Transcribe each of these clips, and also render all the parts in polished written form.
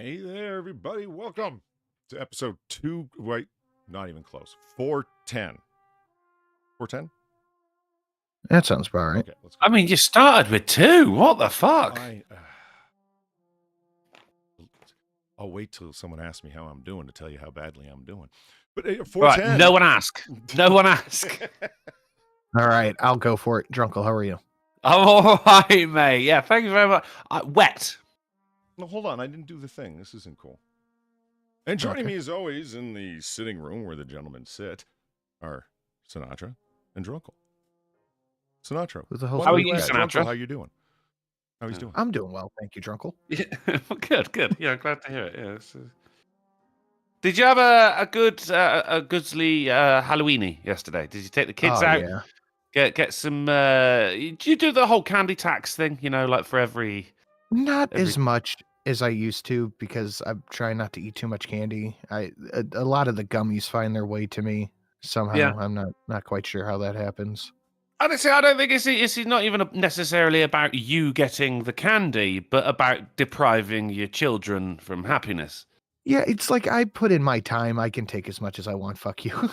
Hey there, everybody. Welcome to episode 2. Wait, not even close. 410. 410? That sounds about right. Okay, let's go. I mean, you started with 2. What the fuck? I'll wait till someone asks me how I'm doing to tell you how badly I'm doing. But 410. Right, no one ask. No one ask. All right, I'll go for it. Drunkle, how are you? I'm all right, mate. Yeah, thank you very much. Wet. No, hold on. I didn't do the thing. This isn't cool. And joining me, as always, in the sitting room where the gentlemen sit are Sinatra and Drunkle. Sinatra. How are you, Sinatra? Drunkle, how you doing? How he's doing? I'm doing well, thank you, Drunkle. Yeah, good. Yeah, glad to hear it. Yeah. Did you have a goodly Halloweeny yesterday? Did you take the kids out? Yeah. Get some. Did you do the whole candy tax thing? You know, like for every. Not as much as I used to because I'm trying not to eat too much candy. A lot of the gummies find their way to me somehow. Yeah. I'm not quite sure how that happens. Honestly, I don't think it's not even necessarily about you getting the candy, but about depriving your children from happiness. Yeah, it's like I put in my time. I can take as much as I want. Fuck you.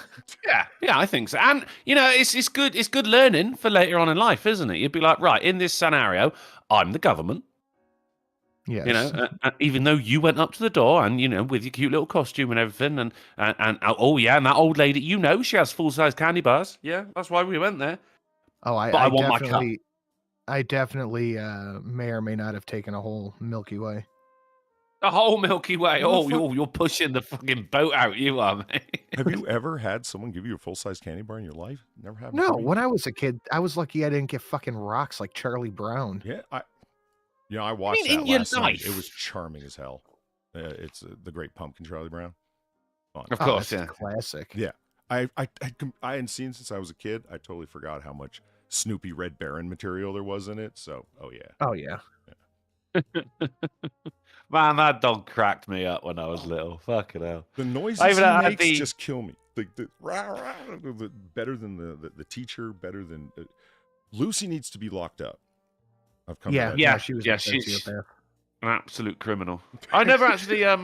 Yeah, I think so. And you know, it's good learning for later on in life, isn't it? You'd be like, right, in this scenario, I'm the government. Yes. You know, even though you went up to the door and, you know, with your cute little costume and everything, and oh yeah, and that old lady, you know, she has full-size candy bars. Yeah, that's why we went there. Oh, I want my cup. I definitely may or may not have taken a whole Milky Way. The whole Milky Way. You're pushing the fucking boat out. You are, mate. Have you ever had someone give you a full-size candy bar in your life? Never happened. No, when I was a kid, I was lucky I didn't get fucking rocks like Charlie Brown. Yeah, I watched that last night. It was charming as hell. It's the Great Pumpkin, Charlie Brown. Fun. Of course, yeah, classic. Yeah, I hadn't seen since I was a kid. I totally forgot how much Snoopy Red Baron material there was in it. So, oh yeah. Man, that dog cracked me up when I was little. Fucking hell. The noises he makes just kill me. The better than the teacher, better than Lucy needs to be locked up. I've come to that. She's an absolute criminal. I never actually I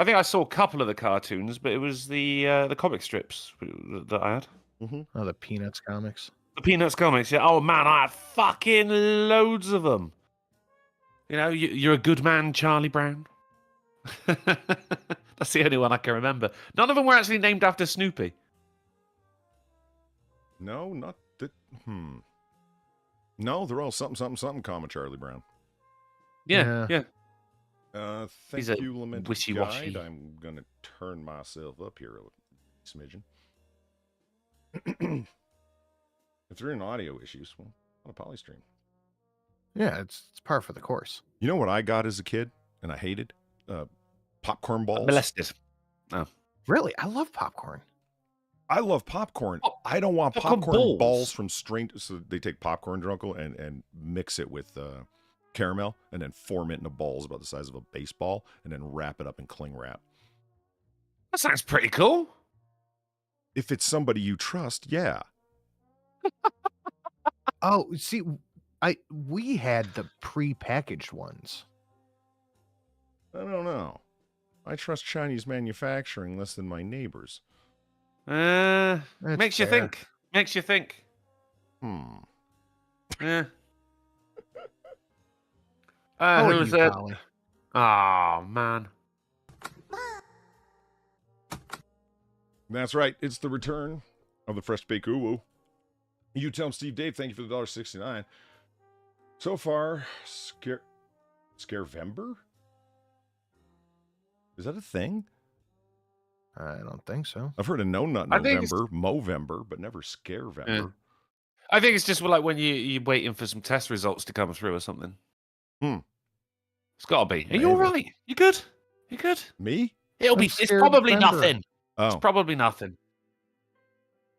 think I saw a couple of the cartoons, but it was the comic strips that I had. Mm-hmm. Oh, the Peanuts comics. The Peanuts comics, yeah. Oh man, I had fucking loads of them. You know, you're a good man, Charlie Brown. That's the only one I can remember. None of them were actually named after Snoopy. No, not that. No, they're all something, comma Charlie Brown. Yeah. Thank you, lamented wishy-washy guide. I'm going to turn myself up here a smidgen. If there are any audio issues, well, on a polystream. Yeah, it's par for the course. You know what I got as a kid, and I hated? Popcorn balls. Molested. Oh. Really? I love popcorn. I love popcorn. I don't want popcorn balls from string. So they take popcorn, Drunkle, and mix it with caramel, and then form it into balls about the size of a baseball, and then wrap it up in cling wrap. That sounds pretty cool. If it's somebody you trust, yeah. Oh, see, we had the pre-packaged ones. I don't know. I trust Chinese manufacturing less than my neighbors. Makes you think. Yeah. Who was it? Oh, man. That's right. It's the return of the fresh Baked UwU. You tell him, Steve Dave, thank you for the $1.69. So far, Scarevember? Is that a thing? I don't think so. I've heard of No Nut November, Movember, but never Scarevember. Yeah. I think it's just like when you're waiting for some test results to come through or something. It's got to be. Are you all right? You good? You good? Me? It's probably nothing. Oh. It's probably nothing.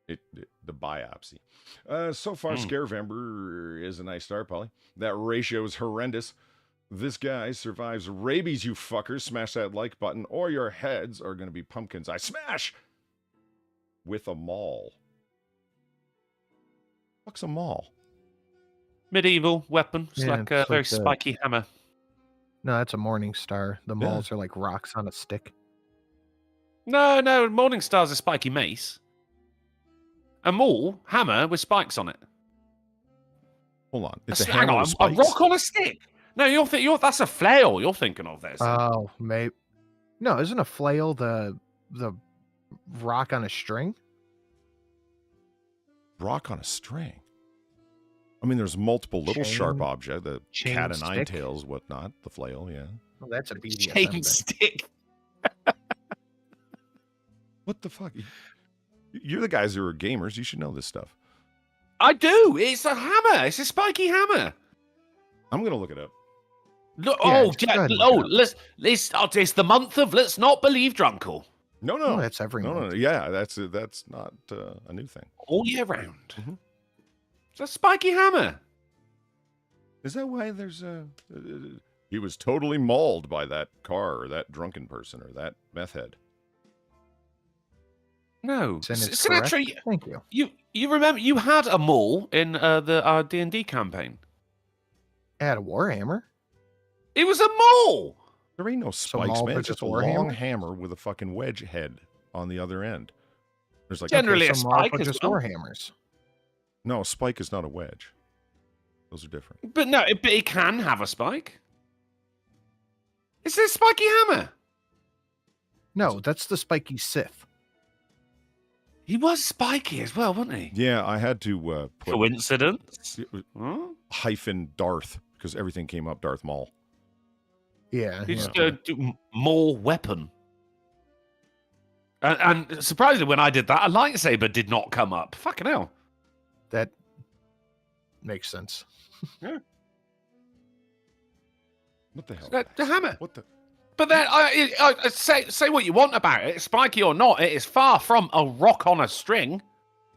The biopsy. So far, Scarevember is a nice start, Polly. That ratio is horrendous. This guy survives rabies, you fuckers. Smash that like button, or your heads are going to be pumpkins. I smash with a maul. What's a maul? Medieval weapon. It's like a very the spiky hammer. No, that's a morning star. The Yeah. moles are like rocks on a stick. No, Morningstar's a spiky mace. A maul hammer with spikes on it. Hold on. It's a Hang hammer on, with a spikes? rock on a stick. No, that's a flail you're thinking of there. Son. Oh, maybe. No, isn't a flail the rock on a string? Rock on a string. I mean, there's multiple little sharp objects, the chain cat and nine stick? tails, whatnot, the flail, yeah. Oh, that's a BDSM Chain thing. stick. What the fuck? You're the guys who are gamers. You should know this stuff. I do. It's a hammer. It's a spiky hammer. I'm going to look it up. Look, Yeah, just go ahead and look it up. it's the month of let's not believe Drunkle. No. Oh, that's every No. month. Yeah, that's not a new thing. All year round. Mhm. It's a spiky hammer. Is that why there's a... he was totally mauled by that car or that drunken person or that meth head. No. It's Sinatra, correct. Thank you. you remember you had a maul in our D&D campaign. Add a warhammer. It was a maul. There ain't no spikes, maul man. for It's just a just long Warhammer? hammer with a fucking wedge head on the other end. There's like... Generally a so maul spike for as just well. warhammers. No, a spike is not a wedge. Those are different. But no, but it can have a spike. It's a spiky hammer. No, that's the spiky Sith. He was spiky as well, wasn't he? Yeah, I had to put Coincidence? Huh? hyphen Darth because everything came up Darth Maul. Yeah. It's yeah. more weapon. And surprisingly, when I did that, a lightsaber did not come up. Fucking hell. That makes sense. What the hell? The hammer. What the? But then, I say what you want about it, spiky or not, it is far from a rock on a string.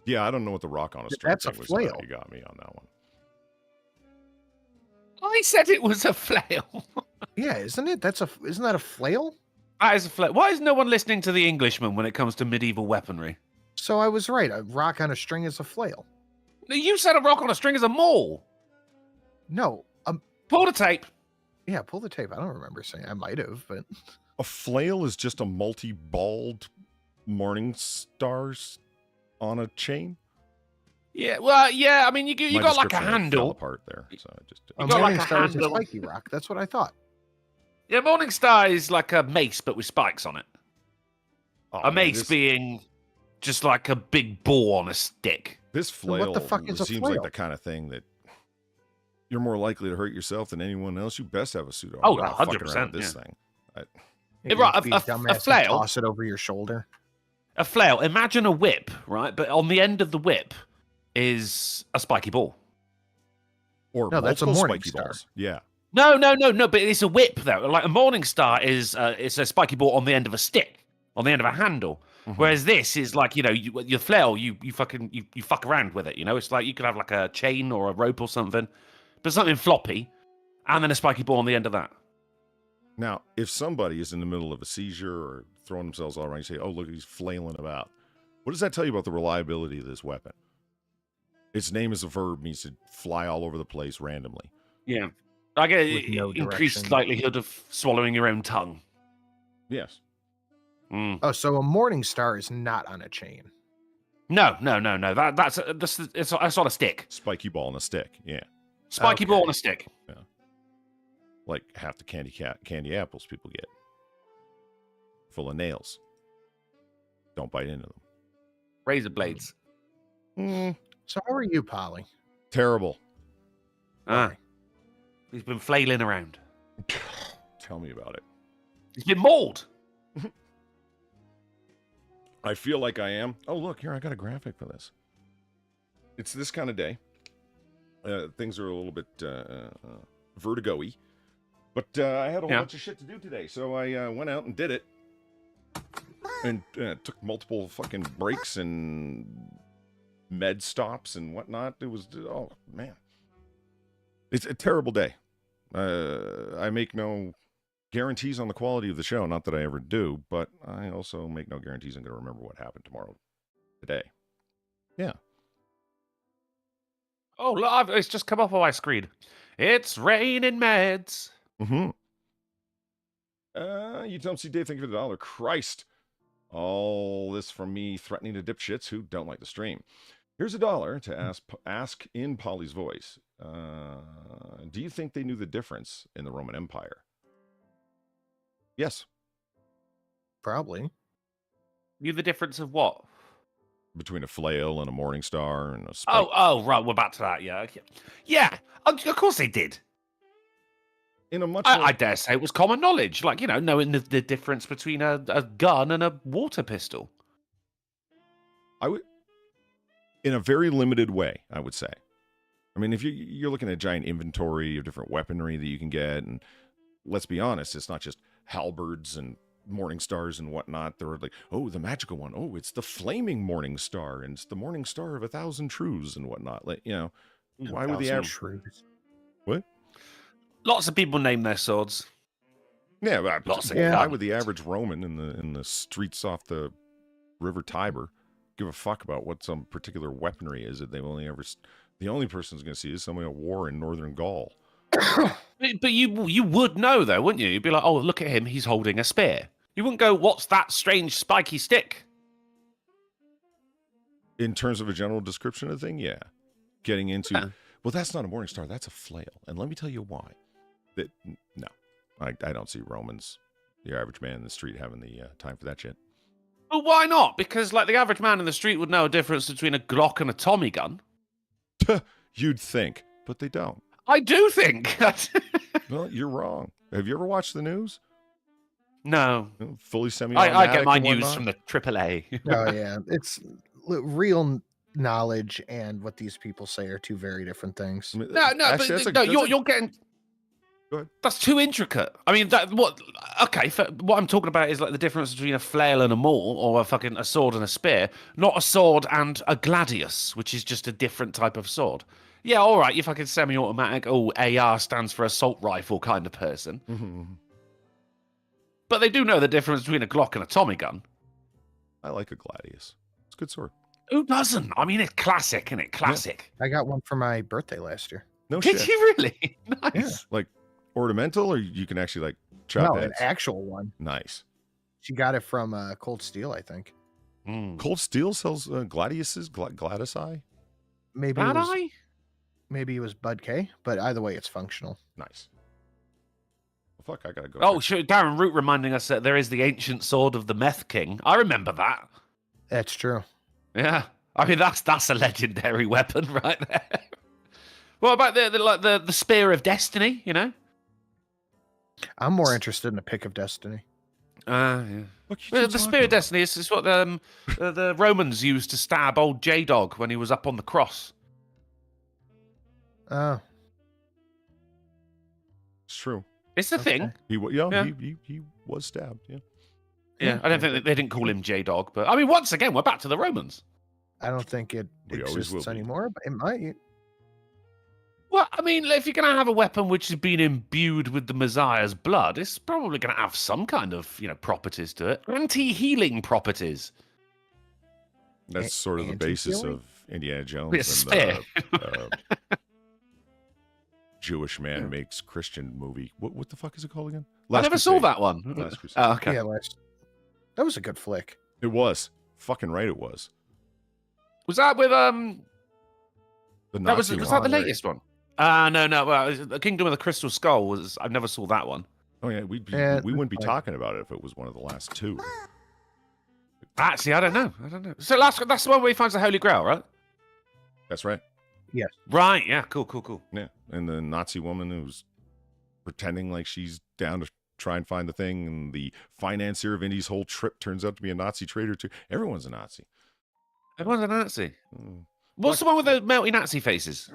Yeah, I don't know what the rock on a string That's a thing was. flail. You got me on that one. I said it was a flail. Yeah, isn't it? Isn't that a flail? That is a flail. Why is no one listening to the Englishman when it comes to medieval weaponry? So I was right. A rock on a string is a flail. No, you said a rock on a string is a maul. No. Pull the tape. Yeah, pull the tape. I don't remember saying. I might have, but A flail is just a multi-balled morning stars on a chain. Yeah, well, yeah. I mean, you My got like a description handle. fell apart there, so I just. You a got like morning a star is a handle. spiky rock. That's what I thought. Yeah, Morningstar is like a mace, but with spikes on it. Oh, A man, mace this, being just like a big ball on a stick. this So what flail the fuck is a seems like flail? the kind of thing that you're more likely to hurt yourself than anyone else. You best have a suit on. Oh, You're not fucking 100%, around with this yeah. thing. Yeah, Right, you be a dumbass and flail? Toss it over your shoulder. A flail. Imagine a whip, right? But on the end of the whip is a spiky ball. Or No, that's a multiple morning spiky star. balls. Yeah. No. But it's a whip though. Like a Morningstar is, it's a spiky ball on the end of a stick, on the end of a handle. Mhm. Whereas this is like, your flail, you fuck around with it. You know, it's like you could have like a chain or a rope or something, but something floppy, and then a spiky ball on the end of that. Now, if somebody is in the middle of a seizure or throwing themselves all around, you say, "Oh, look, he's flailing about." What does that tell you about the reliability of this weapon? Its name is a verb, means to fly all over the place randomly. Yeah, I get With no increased direction. likelihood of swallowing your own tongue. Yes. Mm. Oh, so a morning star is not on a chain. No. That's on a stick. Spiky ball on a stick. Yeah. Spiky Okay. ball on a stick. Like half the candy apples people get. Full of nails. Don't bite into them. Razor blades. So how are you, Polly? Terrible. Ah. He's been flailing around. Tell me about it. He's been mauled. I feel like I am. Oh, look, here, I got a graphic for this. It's this kind of day. Things are a little bit vertigo-y. But I had a whole bunch of shit to do today, so I went out and did it. And took multiple fucking breaks and med stops and whatnot. It was, oh, man. It's a terrible day. I make no guarantees on the quality of the show, not that I ever do, but I also make no guarantees I'm going to remember what happened today. Yeah. Oh, look, it's just come up on my screen. It's raining meds. Mm-hmm. You don't see Dave, thank you for the $1. Christ. All this from me threatening to dipshits who don't like the stream. Here's $1 to ask in Polly's voice. Do you think they knew the difference in the Roman Empire? Yes. Probably. Knew the difference of what? Between a flail and a morning star and a spike. Oh, right. We're back to that. Yeah. Okay. Yeah. Of course they did. In a much I dare say it was common knowledge. Like, knowing the difference between a gun and a water pistol. In a very limited way, I would say. I mean, if you're looking at a giant inventory of different weaponry that you can get, and let's be honest, it's not just halberds and morning stars and whatnot. They're like, oh, the magical one. Oh, it's the flaming morning star, and it's the morning star of 1,000 truths and whatnot. Like, why would the average truths? What? Lots of people name their swords. Yeah, but Lots of why would the average Roman in the streets off the River Tiber give a fuck about what some particular weaponry is that they've only ever? The only person who's going to see is somebody at war in northern Gaul. But you would know though, wouldn't you? You'd be like, oh, look at him, he's holding a spear. You wouldn't go, what's that strange spiky stick? In terms of a general description of the thing, yeah. Getting into, well, that's not a morning star, that's a flail. And let me tell you why. No, I don't see Romans, the average man in the street, having the time for that shit. Well, why not? Because like the average man in the street would know a difference between a Glock and a Tommy gun. You'd think, but they don't. I do think. Well, you're wrong. Have you ever watched the news? No. Fully semi-automatic. I get my news from the AAA. Oh yeah, it's real knowledge and what these people say are two very different things. I mean, No, you're getting. Go ahead. That's too intricate. I mean, what I'm talking about is like the difference between a flail and a maul, or a sword and a spear, not a sword and a gladius, which is just a different type of sword. Yeah, all right, you fucking semi-automatic. Oh, AR stands for assault rifle kind of person. Mm-hmm. But they do know the difference between a Glock and a Tommy gun. I like a gladius. It's a good sword. Who doesn't? I mean, it's classic, isn't it? Classic. I got one for my birthday last year. No Did shit. you really? Nice. Yeah. Like ornamental, or you can actually like chop No, heads? an actual one. Nice. She got it from Cold Steel, I think. Cold Steel sells gladiuses, Gladisi. Maybe it was Bud K, but either way, it's functional. Nice. Well, fuck, I gotta go. Oh, sure. Darren Root reminding us that there is the ancient sword of the Meth King. I remember that. That's true. Yeah. I mean, that's a legendary weapon right there. What about the Spear of Destiny, I'm more interested in the Pick of Destiny. Yeah. The Spear of Destiny is what the Romans used to stab old J-Dog when he was up on the cross. Oh. It's true. It's the thing. He was stabbed. Yeah. I don't think they didn't call him J-Dog, but I mean, once again, we're back to the Romans. I don't think it We always will exists be. anymore, but it might. Well, I mean, if you're going to have a weapon which has been imbued with the Messiah's blood, it's probably going to have some kind of, properties to it. Anti-healing properties. That's sort of the basis Anti-healing? of Indiana Jones. It's and Jewish man makes Christian movie. What the fuck is it called again? I never saw that one. Last Crusade. Oh, okay. Yeah, that was a good flick. It was. Fucking right, it was. Was that with The That was Nazi that one. the latest one? No. Well, the Kingdom of the Crystal Skull was. I never saw that one. Oh yeah, we Yeah, wouldn't be like- talking about it if it was one of the last two. Actually, I don't know. So that's the one where he finds the Holy Grail, right? That's right. Right. Yeah. Cool. Yeah, and the Nazi woman who's pretending like she's down to try and find the thing, and the financier of Indy's whole trip turns out to be a Nazi traitor too. Everyone's a Nazi. Everyone's a Nazi. Mm. What's the one with the melty Nazi faces?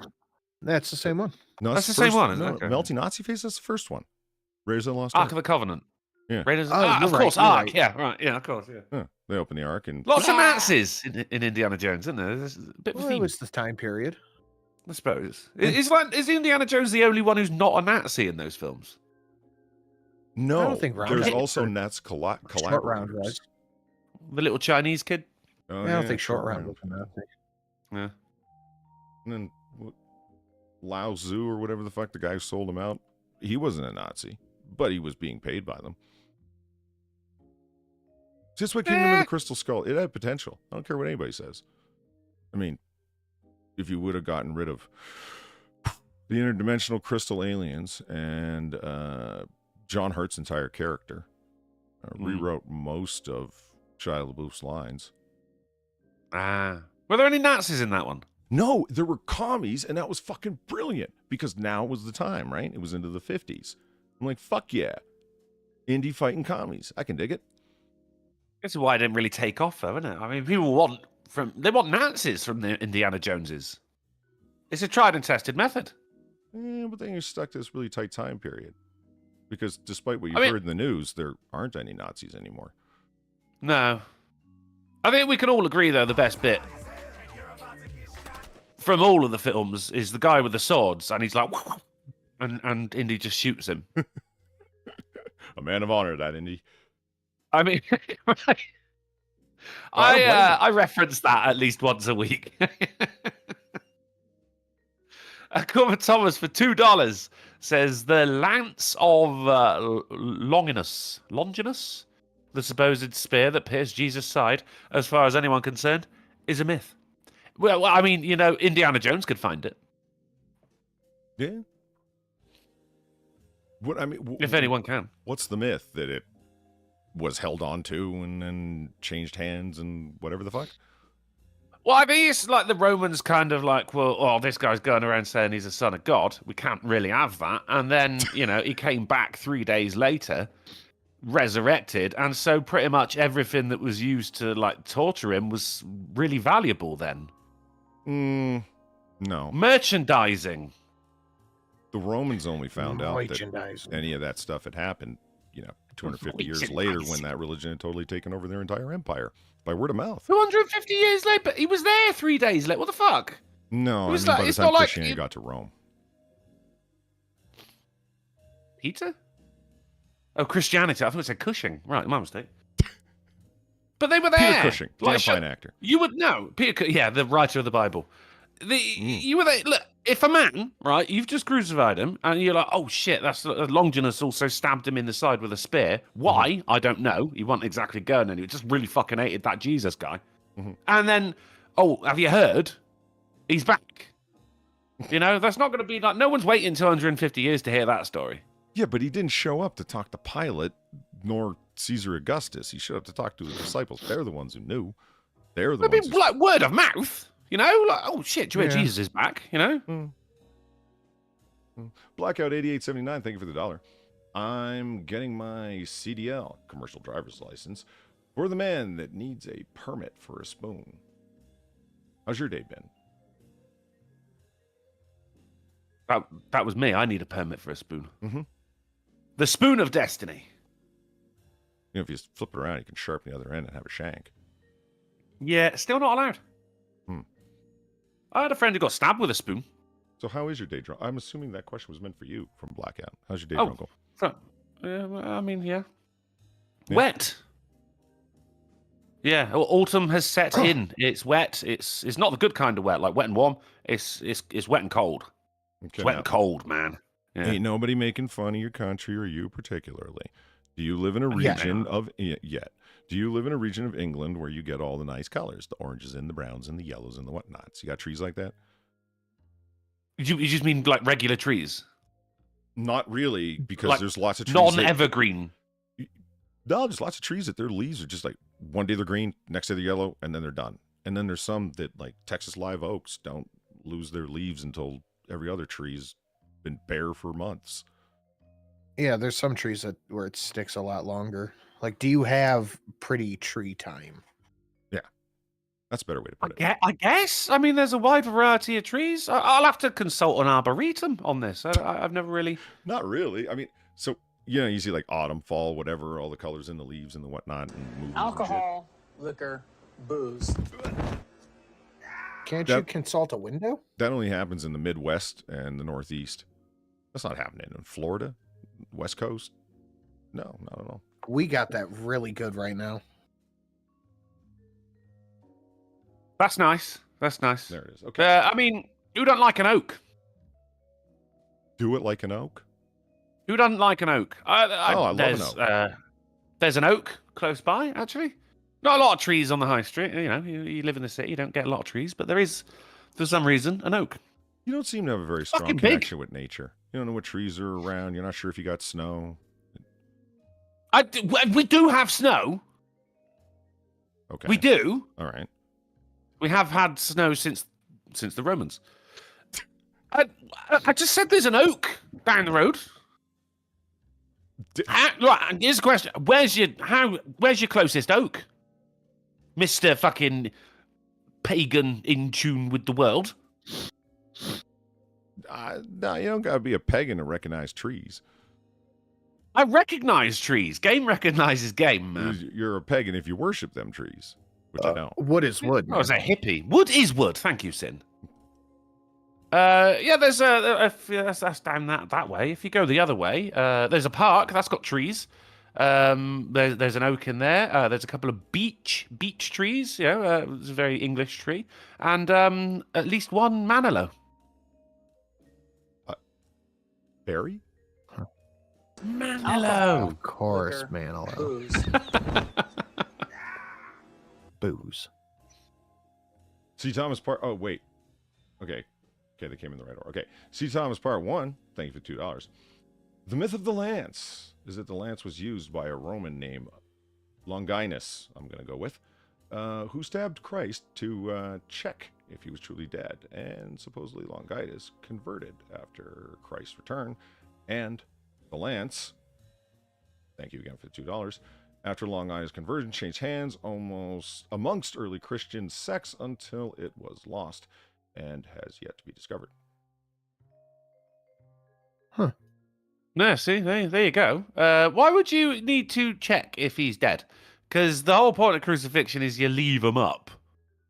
That's the same one. No, That's it's the same first- one, isn't no, it? Okay. Melty Nazi face. That's the first one. Raiders of the Lost Ark Ark. of the Covenant. Yeah. Raiders. Oh, of you're course, right, you're Ark. right. Yeah, right. Yeah, of course. Yeah. Yeah, they open the Ark and Lots of Nazis in Indiana Jones, isn't there? There's a bit of a Well, it theme, was the time period. I suppose. Is Indiana Jones the only one who's not a Nazi in those films? no. I don't think Round there's Tree- also Nats Short Round collaborators. was. The little Chinese kid. Oh, I don't think Short Round was a Nazi. Yeah. And then Lao Tzu or whatever the fuck, the guy who sold him out, he wasn't a Nazi, but he was being paid by them. Just what Kingdom of the Crystal Skull, it had potential. I don't care what anybody says. I mean, if you would have gotten rid of the interdimensional crystal aliens and John Hurt's entire character, rewrote most of Shia LaBeouf's lines. Were there any Nazis in that one? No, there were commies, and that was fucking brilliant because now was the time, right? It was into the 50s. I'm like, fuck yeah. Indie fighting commies. I can dig it. This is why it didn't really take off, though, isn't it? I mean, people want Nazis from the Indiana Joneses. It's a tried and tested method. Yeah, but then you're stuck to this really tight time period. Because despite what you've heard in the news, there aren't any Nazis anymore. No. I think we can all agree, though, the best bit from all of the films is the guy with the swords, and he's like, and Indy just shoots him. A man of honor, that Indy. I mean, I reference that at least once a week. Corbett Thomas for $2 says the lance of Longinus, the supposed spear that pierced Jesus' side, as far as anyone concerned, is a myth. Well, I mean, Indiana Jones could find it. Yeah. If anyone can. What's the myth? That it was held on to and then changed hands and whatever the fuck? Well, I mean, it's like the Romans kind of like, this guy's going around saying he's a son of God. We can't really have that. And then, he came back 3 days later, resurrected. And so pretty much everything that was used to, torture him was really valuable then. No. Merchandising. The Romans only found out that any of that stuff had happened, 250 years later when that religion had totally taken over their entire empire by word of mouth. 250 years later, but he was there 3 days later. What the fuck? No, by the time Christianity got to Rome. Peter? Oh, Christianity. I thought it said Cushing. Right, my mistake. But they were there. Peter Cushing, damn fine actor. You would know. Peter, the writer of the Bible. You were there. Look, if a man, right, you've just crucified him, and you're like, oh shit, that's Longinus also stabbed him in the side with a spear. Why? I don't know. He wasn't exactly going anywhere. He just really fucking hated that Jesus guy. And then, have you heard? He's back. That's not going to be like, no one's waiting 250 years to hear that story. Yeah, but he didn't show up to talk to Pilate, nor Caesar Augustus. He showed up to talk to his disciples. They're the ones who knew. They're the ones. Like word of mouth. Oh shit, Jesus is back, Blackout 8879, thank you for the $1. I'm getting my CDL, commercial driver's license, for the man that needs a permit for a spoon. How's your day been? That was me. I need a permit for a spoon. The spoon of destiny. If you flip it around, you can sharpen the other end and have a shank. Yeah, still not allowed. I had a friend who got stabbed with a spoon. So how is your day, drunk? I'm assuming that question was meant for you from Blackout. How's your day, Drunkle? Yeah. Wet. Yeah, autumn has set in. It's wet. It's not the good kind of wet, like wet and warm. It's wet and cold. Okay, wet and cold, man. Yeah. Ain't nobody making fun of your country or you particularly. Do you live in a region Do you live in a region of England where you get all the nice colors, the oranges and the browns and the yellows and the whatnots? You got trees like that? You just mean like regular trees? Not really, because there's lots of trees. Non-evergreen. No, there's lots of trees that their leaves are just like one day they're green, next day they're yellow, and then they're done. And then there's some that, like Texas live oaks, don't lose their leaves until every other tree's been bare for months. Yeah, there's some trees where it sticks a lot longer. Like, do you have pretty tree time? Yeah, that's a better way to put it. I guess. I mean, there's a wide variety of trees. I'll have to consult an arboretum on this. I've never really... Not really. I mean, so, you see like autumn, fall, whatever, all the colors in the leaves and the whatnot. And alcohol, liquor, booze. Can't you consult a window? That only happens in the Midwest and the Northeast. That's not happening in Florida, West Coast. No, not at all. We got that really good right now. That's nice. That's nice. There it is. Okay. I mean, who don't like an oak? Do it like an oak? Who doesn't like an oak? I love an oak. There's an oak close by, actually. Not a lot of trees on the high street. You know, you live in the city, you don't get a lot of trees, but there is, for some reason, an oak. You don't seem to have a very strong Fucking big. connection with nature. You don't know what trees are around. You're not sure if you got snow. We do have snow. Okay. We do. All right. We have had snow since the Romans. I just said there's an oak down the road. Right, here's a question: Where's your closest oak, Mister Fucking Pagan in tune with the world? No, you don't gotta be a pagan to recognize trees. I recognize trees. Game recognizes game, man. You're a pagan if you worship them trees, which I don't. Wood is wood. I was a hippie. Wood is wood. Thank you, Sin. Yeah, there's that's down that way. If you go the other way, there's a park that's got trees. There's an oak in there. There's a couple of beech trees. You know, it's a very English tree, and at least one manalo. Berry? Manalo. Of course, Liquor, Manilow. booze. Booze. C. Thomas Part. Oh wait. Okay, they came in the right order. Okay, C. Thomas Part 1. Thank you for $2. The myth of the lance is that the lance was used by a Roman named Longinus. I'm going to go with, who stabbed Christ to check if he was truly dead, and supposedly Longinus converted after Christ's return, and the lance. Thank you again for the $2. After Longinus' conversion, changed hands almost amongst early Christian sects until it was lost and has yet to be discovered. Huh. No, see, there you go. Why would you need to check if he's dead? Because the whole point of crucifixion is you leave him up.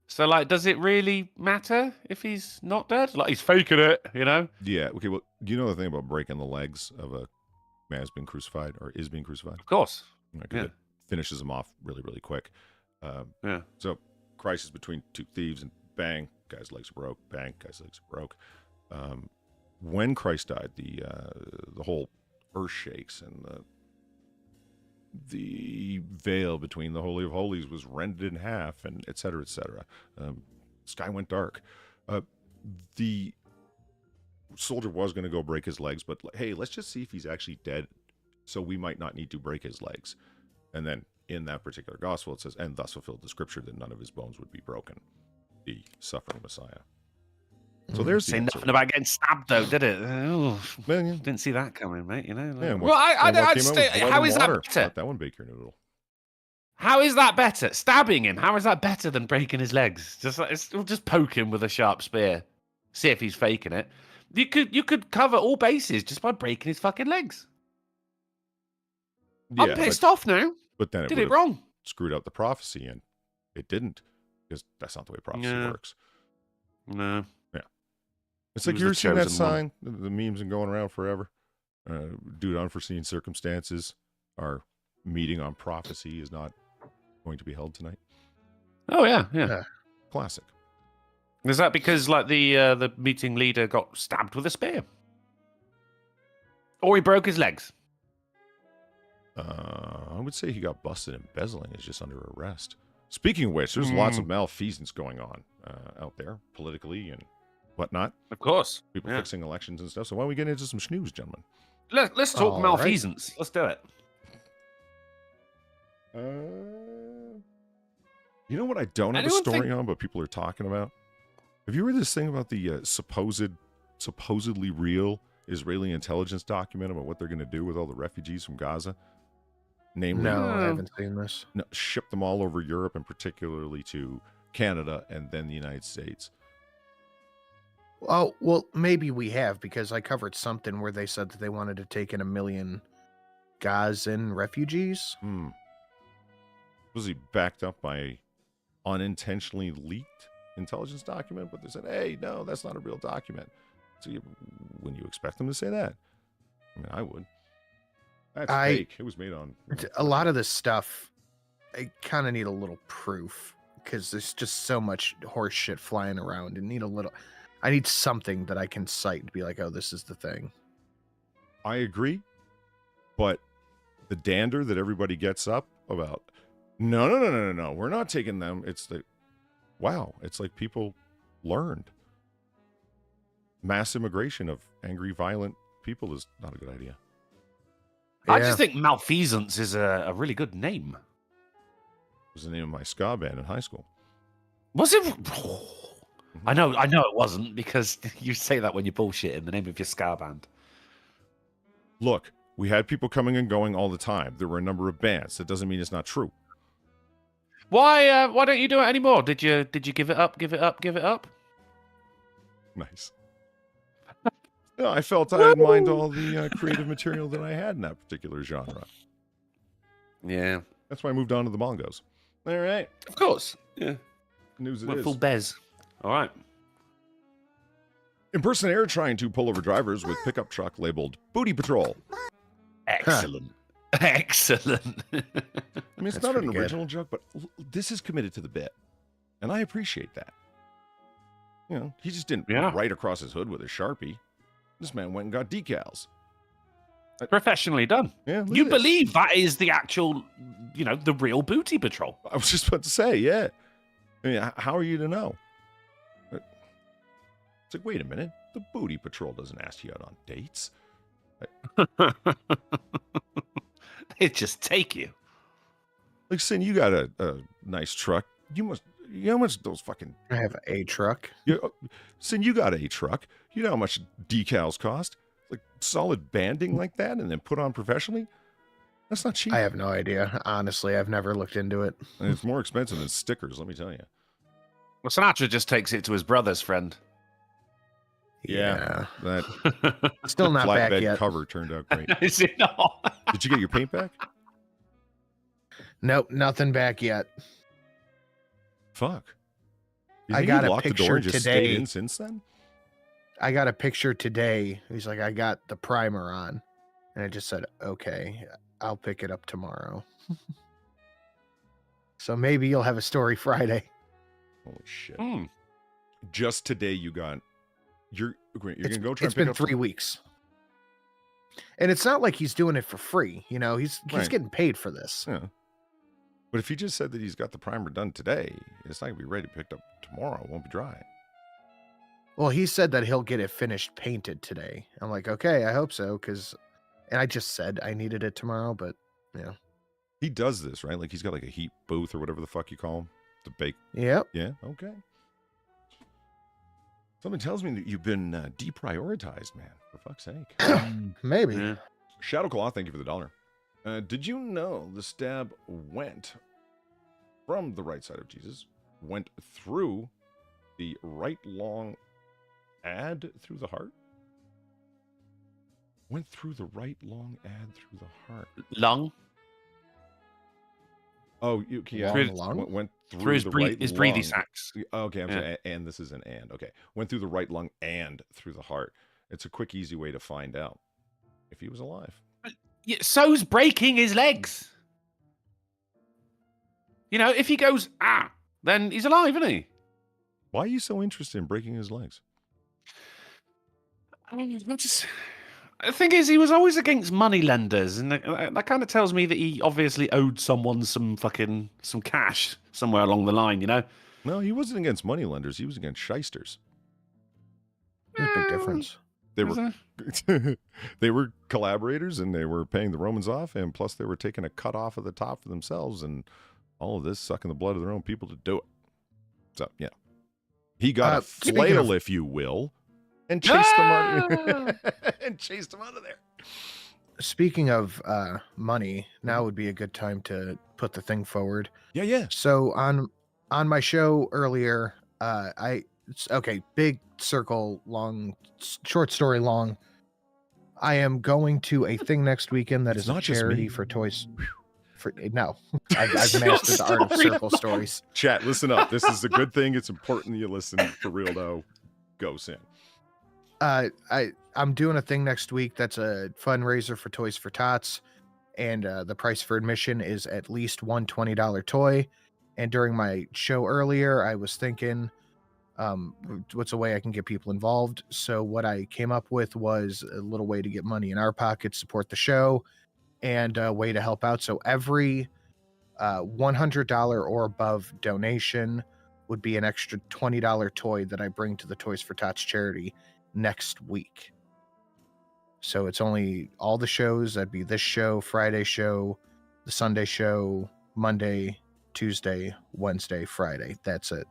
So, like, does it really matter if he's not dead? Like, he's faking it, you know? Yeah, okay, well, you know the thing about breaking the legs of a man who's been crucified or is being crucified? Of course. Because it finishes him off really, really quick. Yeah. So Christ is between two thieves, and bang, guy's legs are broke. Bang, guy's legs are broke. When Christ died, the whole earth shakes, and the veil between the Holy of Holies was rended in half, and et cetera, et cetera. Sky went dark. The soldier was going to go break his legs, but hey, let's just see if he's actually dead, so we might not need to break his legs. And then in that particular gospel, it says, and thus fulfilled the scripture that none of his bones would be broken. The suffering Messiah. So there's the Say answer. nothing about getting stabbed, though, did it? Oh, Man, yeah. didn't see that coming, mate. You know. Like, Yeah, well, I'd say, how is that Let better? that one bake your noodle. How is that better? Stabbing him. How is that better than breaking his legs? Just poke him with a sharp spear. See if he's faking it. You could cover all bases just by breaking his fucking legs. Yeah, I'm pissed off now. But then Did it wrong. screwed up the prophecy, and it didn't, because that's not the way prophecy works. No. Yeah. It's He like was you the ever seen that chosen one. sign? The memes been going around forever. Due to unforeseen circumstances, our meeting on prophecy is not going to be held tonight. Oh yeah. Classic. Is that because like the meeting leader got stabbed with a spear, or he broke his legs? I would say he got busted embezzling. Is just under arrest. Speaking of which, there's lots of malfeasance going on out there, politically and whatnot. Of course. People fixing elections and stuff. So why don't we get into some snooze, gentlemen? Let's talk All malfeasance. Let's do it. You know what I don't have a Anyone story on, but people are talking about? Have you heard this thing about the supposedly real Israeli intelligence document about what they're going to do with all the refugees from Gaza? Namely, No, I haven't seen this. ship them all over Europe, and particularly to Canada and then the United States. Oh, well, maybe we have, because I covered something where they said that they wanted to take in 1 million Gazan refugees. Was he backed up by unintentionally leaked intelligence document? But they said, hey, no, that's not a real document. So wouldn't you expect them to say that? I mean, I would. That's fake. It was made on... A lot of this stuff, I kind of need a little proof, because there's just so much horse shit flying around, and I need something that I can cite to be like, oh, this is the thing. I agree, but the dander that everybody gets up about, no, we're not taking them. It's wow, it's like people learned. Mass immigration of angry, violent people is not a good idea. I just think malfeasance is a really good name. It was the name of my ska band in high school. Was it? I know it wasn't, because you say that when you're bullshitting the name of your ska band. Look, we had people coming and going all the time. There were a number of bands. That doesn't mean it's not true. Why don't you do it anymore? Did you give it up? Give it up? Nice. No, I felt I had mined all the creative material that I had in that particular genre. Yeah. That's why I moved on to the bongos. All right. Of course. Yeah. News it Went is. full bez. All right. Impersonator trying to pull over drivers with pickup truck labeled Booty Patrol. Excellent. Excellent. I mean, it's That's not an pretty good. original joke, but this is committed to the bit. And I appreciate that. You know, he just didn't write across his hood with a Sharpie. This man went and got decals. Professionally done. Yeah, look You at this. believe that is the actual, the real Booty Patrol. I was just about to say, yeah. I mean, how are you to know? It's like, wait a minute. The Booty Patrol doesn't ask you out on dates. They just take you. Like, Sin, you got a nice truck. You know how much those fucking... I have a truck. Sin, you got a truck. You know how much decals cost? Like, solid banding like that and then put on professionally? That's not cheap. I have no idea. Honestly, I've never looked into it. And it's more expensive than stickers, let me tell you. Well, Sinatra just takes it to his brother's friend. Yeah. That Still not back flatbed yet. cover turned out great. Is it not? Did you get your paint back? Nope, nothing back yet. Fuck. You I think got he a locked the door picture and just today. stayed in since then? I got a picture today. He's like, I got the primer on. And I just said, okay, I'll pick it up tomorrow. So maybe you'll have a story Friday. Holy shit. Just today you got... You're going to go try It's and pick been up 3 weeks. And it's not like he's doing it for free. You know, he's Right. getting paid for this. Yeah. But if he just said that he's got the primer done today, it's not going to be ready to pick up tomorrow. It won't be dry. Well, he said that he'll get it finished painted today. I'm like, okay, I hope so. And I just said I needed it tomorrow, but yeah. He does this, right? Like he's got like a heat booth or whatever the fuck you call them to bake. Yep. Yeah. Okay. Something tells me that you've been deprioritized, man. For fuck's sake. Maybe. Yeah. Shadowclaw, thank you for the $1. Did you know the stab went from the right side of Jesus, went through the right long ad through the heart? Went through the right long ad through the heart. Lung. Oh, yeah. Lung? Went through Through his, the right his breathy lung. sacs. Okay, I'm Yeah. sorry. And this is an and. Okay. Went through the right lung and through the heart. It's a quick, easy way to find out if he was alive. Yeah, so's breaking his legs. If he goes, then he's alive, isn't he? Why are you so interested in breaking his legs? The thing is, he was always against money lenders, and that kind of tells me that he obviously owed someone some cash somewhere along the line, No, he wasn't against money lenders. He was against shysters. There's a big difference. They were collaborators, and they were paying the Romans off, and plus they were taking a cut off of the top for themselves, and all of this sucking the blood of their own people to do it. So yeah, he got a flail, if you will, and chased them out and chased them out of there. Speaking of money, now would be a good time to put the thing forward. Yeah. So on my show earlier, big circle, long, short story long. I am going to a thing next weekend that It's is a not just charity me. for toys. No, I've mastered the art of circle stories. Chat, listen up. This is a good thing. It's important that you listen for real, though. Go, Sin. I'm doing a thing next week that's a fundraiser for Toys for Tots, and the price for admission is at least one $20 toy. And during my show earlier, I was thinking, what's a way I can get people involved? So what I came up with was a little way to get money in our pockets, support the show, and a way to help out. So every $100 or above donation would be an extra $20 toy that I bring to the Toys for Tots charity next week. So it's only all the shows. That'd be this show, Friday show, the Sunday show, Monday, Tuesday, Wednesday, Friday. That's it.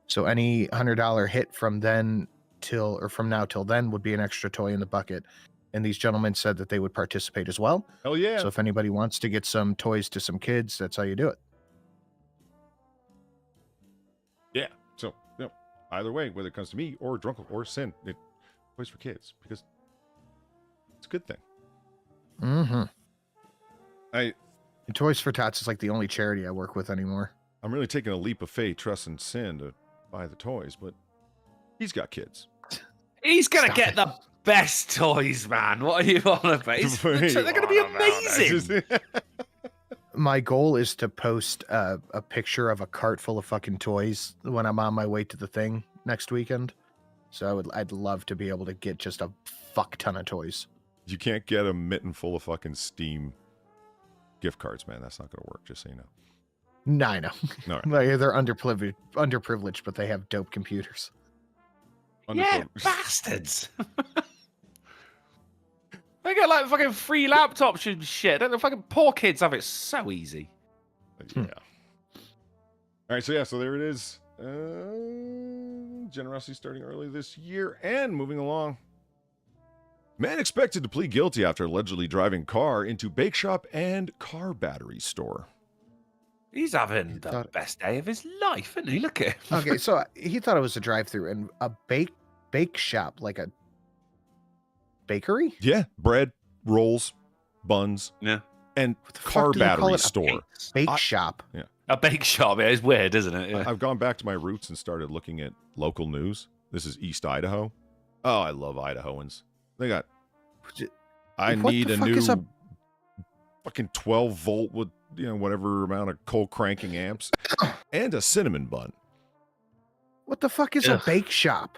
So any $100 hit from now till then would be an extra toy in the bucket. And these gentlemen said that they would participate as well. Hell yeah. So if anybody wants to get some toys to some kids, that's how you do it. Yeah. So, either way, whether it comes to me or Drunkle or Sin, toys for kids, because it's a good thing. Mm-hmm. And Toys for Tots is like the only charity I work with anymore. I'm really taking a leap of faith, trusting Sin to buy the toys, but he's got kids. He's going to Stop get it. the best toys, man. What are you on about? They're going to be amazing. My goal is to post a picture of a cart full of fucking toys when I'm on my way to the thing next weekend. So I'd love to be able to get just a fuck ton of toys. You can't get a mitten full of fucking Steam gift cards, man. That's not going to work, just so you know. No, I know. All right. Like, they're underprivileged, but they have dope computers. Yeah, bastards. They get like fucking free laptops and shit. The fucking poor kids have it so easy. Yeah. All right, so there it is. Generosity starting early this year and moving along. Man expected to plead guilty after allegedly driving car into bake shop and car battery store. He's having the best day of his life, isn't he? Look at him. Okay, so he thought it was a drive-through and a bake shop, like a bakery? Yeah, bread, rolls, buns, Yeah. and What the car fuck do you call battery it? store. Bake shop. A bake shop. Yeah, it's weird, isn't it? Yeah. I've gone back to my roots and started looking at local news. This is East Idaho. Oh, I love Idahoans. They got. I What need the a fuck new is a- fucking 12 volt with whatever amount of cold cranking amps and a cinnamon bun. What the fuck is a Ugh. bake shop?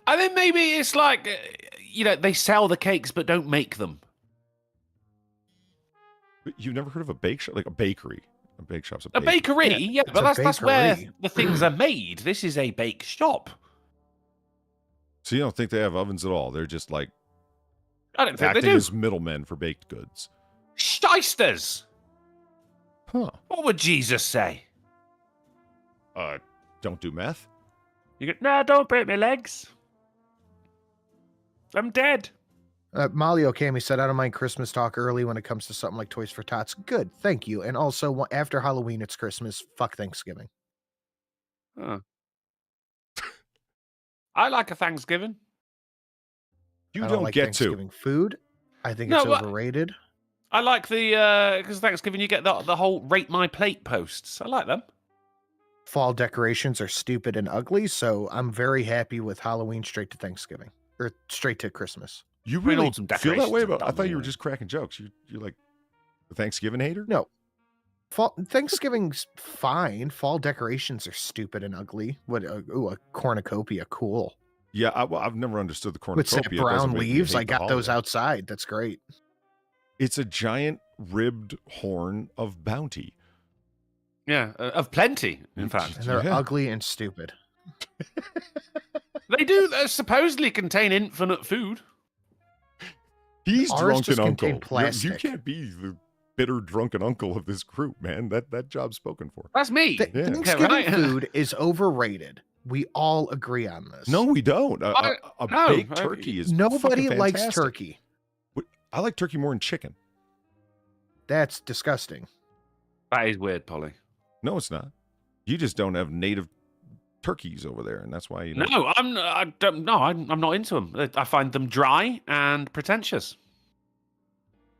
I think maybe it's like, they sell the cakes but don't make them. You've never heard of a bake shop, like a bakery? A bake shop's A bakery, yeah, it's but a that's where bakery. the things are made. This is a bake shop. So you don't think they have ovens at all? They're just like I don't think they acting do. as middlemen for baked goods. Shysters. Huh? What would Jesus say? Don't do meth. You go, nah, don't break my legs. I'm dead. Molly Okami said, I don't mind Christmas talk early when it comes to something like Toys for Tots. Good, thank you. And also, after Halloween, it's Christmas. Fuck Thanksgiving. Huh. I like a Thanksgiving. You I don't like get Thanksgiving food. I think No, it's but- overrated. I like the because Thanksgiving you get the whole rate my plate posts. I like them. Fall decorations are stupid and ugly, so I'm very happy with Halloween straight to Thanksgiving. Or straight to Christmas. You mean, really autumn feel that way decorations are about? I dumb thought you were anyway. just cracking jokes. You're like a Thanksgiving hater. No. Thanksgiving's fine. Fall decorations are stupid and ugly. What? A cornucopia, cool. Yeah, I've never understood the With cornucopia. some It doesn't brown make me leaves, hate I the got those holiday. outside. That's great. It's a giant ribbed horn of bounty. Yeah, of plenty. In fact, And they're Yeah. ugly and stupid. they do supposedly contain infinite food. He's Ours drunken just contain uncle. You plastic. can't be the bitter drunken uncle of this group, man. That job's spoken for. That's me. Yeah. Thanksgiving right. food is overrated. We all agree on this. No, we don't. A no, baked I- turkey is Nobody fucking likes fantastic. turkey. I like turkey more than chicken. That's disgusting. That is weird, Polly. No, it's not. You just don't have native turkeys over there, and that's why you know. No, I'm not into them. I find them dry and pretentious.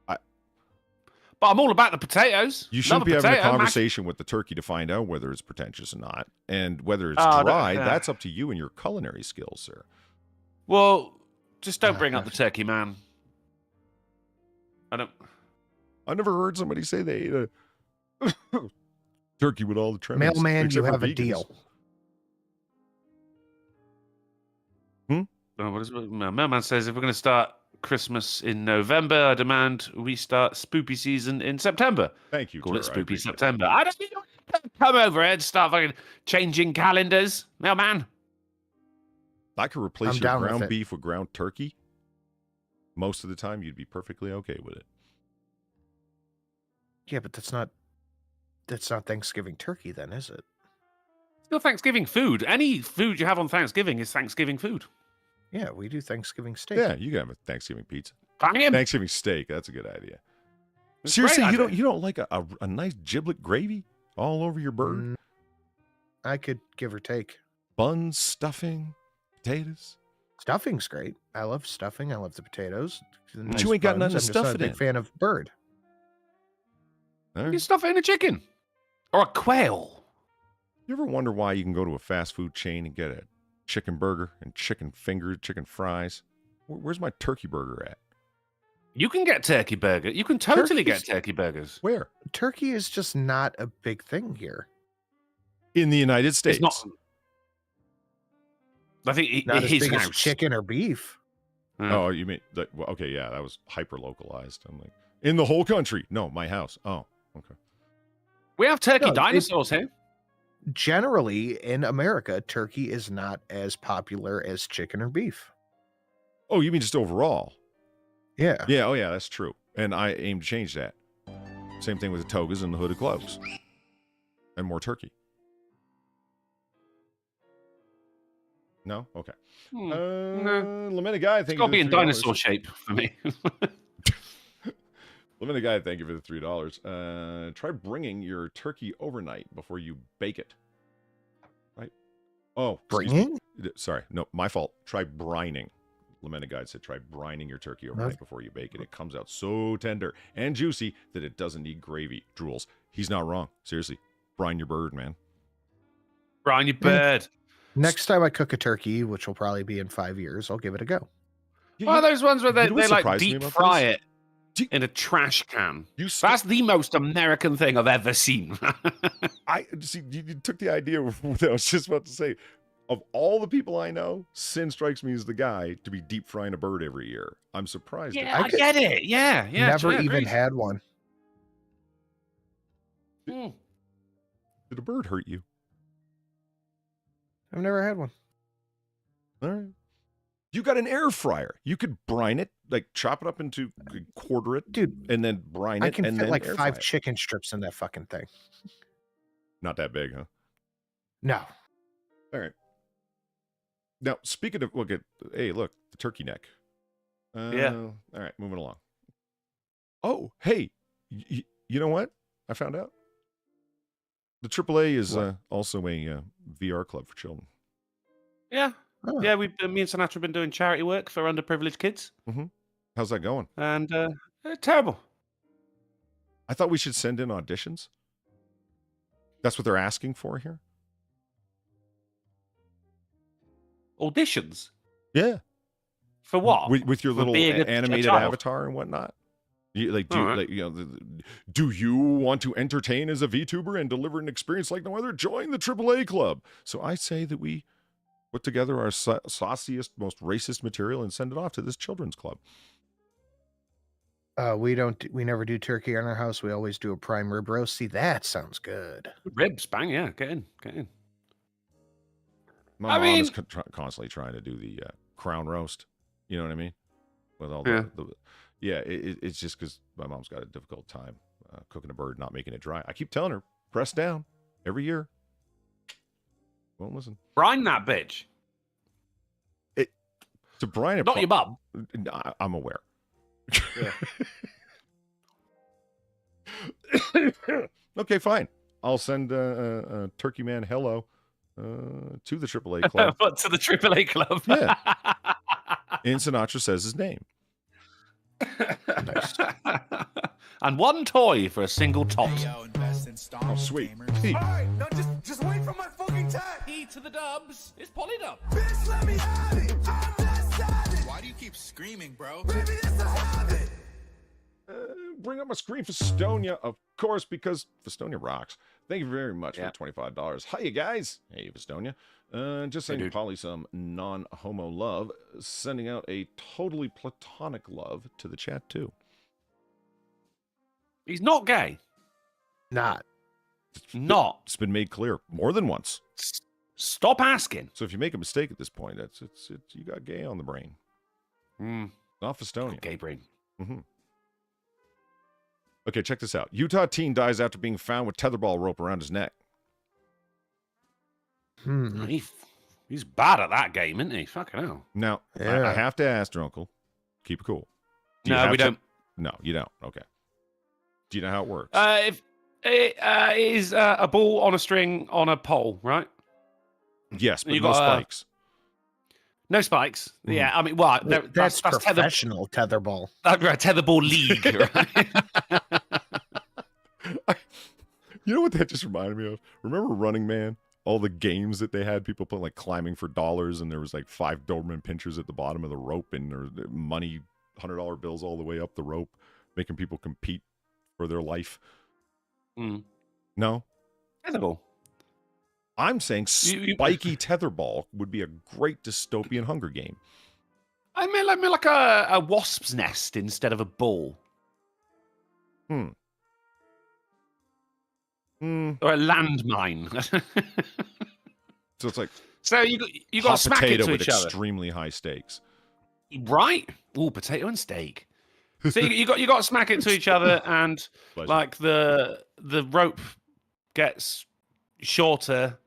But I'm all about the potatoes. You Love shouldn't be a having a potato, conversation with the turkey to find out whether it's pretentious or not, and whether it's Oh, dry. no. That's up to you and your culinary skills, sir. Well, just don't bring up the turkey, man. I don't. I never heard somebody say they ate a turkey with all the trimmings. Mailman, except you for have a vegans. deal. Oh, what is it? Mailman says if we're going to start Christmas in November. I demand we start spoopy season in September. Thank you. Call it Tara, I spoopy appreciate September. I don't need to come over here and start fucking changing calendars. Mailman. I could replace I'm your down with ground it. beef with ground turkey. Most of the time, you'd be perfectly okay with it. Yeah, but that's not Thanksgiving turkey then, is it? Still Thanksgiving food. Any food you have on Thanksgiving is Thanksgiving food. Yeah, we do Thanksgiving steak. Yeah, you can have a Thanksgiving pizza. Bang him. Thanksgiving steak. That's a good idea. It's a Seriously, great you idea. don't like a nice giblet gravy all over your bird? Mm, I could give or take. Buns, stuffing, potatoes. Stuffing's great. I love stuffing. I love the potatoes. The But you ain't got nothing to I'm just stuff not it a big in. fan of bird. All You right. can stuff it in a chicken. Or a quail. You ever wonder why you can go to a fast food chain and get a chicken burger and chicken fingers, chicken fries? Where's my turkey burger at? You can get turkey burger. You can totally Turkey's- get turkey burgers. Where? Turkey is just not a big thing here. In the United States. It's not. I think Not as his big as house. chicken or beef. Yeah. Oh, you mean that? Well, okay, yeah, that was hyper localized. I'm like, in the whole country? No, my house. Oh, okay. We have turkey No, dinosaurs here. Generally, in America, turkey is not as popular as chicken or beef. Oh, you mean just overall? Yeah. Yeah. Oh, yeah, that's true. And I aim to change that. Same thing with the togas and the hooded cloaks, and more turkey. No? Okay. No. Lamented Guy, It's thank got you to be for in the $3. dinosaur shape for me. Lamented Guy, thank you for the $3. Try bringing your turkey overnight before you bake it. Right? Oh, excuse me. Bringing? Sorry, no, my fault. Try brining. Lamented Guide said try brining your turkey overnight before you bake it. It comes out so tender and juicy that it doesn't need gravy. Drools. He's not wrong. Seriously, brine your bird, man. Brian, you bird. Next time I cook a turkey, which will probably be in 5 years, I'll give it a go. One of those ones where they, you know what they like surprised me deep about fry this? it Do you- in a trash can. You That's the most American thing I've ever seen. I see. You took the idea of what I was just about to say. Of all the people I know, Sin strikes me as the guy to be deep frying a bird every year. I'm surprised. at yeah, that. I get it. Yeah, yeah. Never yeah, even agreed. had one. Mm. Did a bird hurt you? I've never had one. All right. You got an air fryer. You could brine it, like chop it up into, quarter it, Dude, and then brine it. I can and fit then like air 5 fry it. chicken strips in that fucking thing. Not that big, huh? No. All right. Now, speaking of, look at, hey, look, the turkey neck. Yeah. All right, moving along. Oh, hey, you know what? I found out. The AAA is also a VR club for children. Yeah. Oh. Yeah, me and Sinatra have been doing charity work for underprivileged kids. How's that going? And terrible. I thought we should send in auditions. That's what they're asking for here? Auditions? Yeah. For what? With your For little being a animated child? avatar and whatnot. You, like, All right. like, you know, do you want to entertain as a VTuber and deliver an experience like no other? Join the AAA club. So I say that we put together our sauciest, most racist material and send it off to this children's club. We never do turkey in our house. We always do a prime rib roast. See, that sounds good. Ribs, bang, yeah. Get in. My I mom is mean- constantly trying to do the crown roast. You know what I mean? With all Yeah. it's just because my mom's got a difficult time cooking a bird, not making it dry. I keep telling her, press down every year. Won't listen. Brine that bitch. To brine it, Not your mum. I'm aware. Okay, fine. I'll send Turkey Man hello to the AAA club. But to the AAA club. Yeah. And Sinatra says his name. Nice. And one toy for a single tot. Oh, sweet. Hey, Alright, now just wait for my fucking time. E to the dubs. It's Polydub. Bitch, let me have it. I'm not savage. Why do you keep screaming, bro? Baby, it's a habit. Bring up my screen, Festonia, of course, because Festonia rocks. Thank you very much for the $25. Hiya, guys. Hey, Festonia. Just sending Polly some non-homo love. Sending out a totally platonic love to the chat, too. He's not gay. Not. Not. It's been made clear more than once. Stop asking. So if you make a mistake at this point, it's you got gay on the brain. Not Festonia. Gay brain. Mm-hmm. Okay, check this out. Utah teen dies after being found with tetherball rope around his neck. He's bad at that game, isn't he? Fucking hell. Now, I have to ask, Drunkle. Keep it cool. No, we don't. No, you don't. Okay. Do you know how it works? If it is a ball on a string on a pole, right? Yes, but you no got, spikes. Mm-hmm. No spikes. Yeah, I mean, well, That's professional tetherball. Tetherball league, right? You know what that just reminded me of? Remember Running Man? All the games that they had, people put like climbing for dollars, and there was like 5 Doberman pinchers at the bottom of the rope, and there was money, $100 bills all the way up the rope, making people compete for their life. No? Tetherball. I'm saying spiky tetherball would be a great dystopian Hunger game. I mean like a wasp's nest instead of a ball. Or a landmine. So it's like you got to smack it to with each other. Extremely high stakes. Right? Ooh, potato and steak. So you got to smack it to each other, and Pleasure. like the rope gets shorter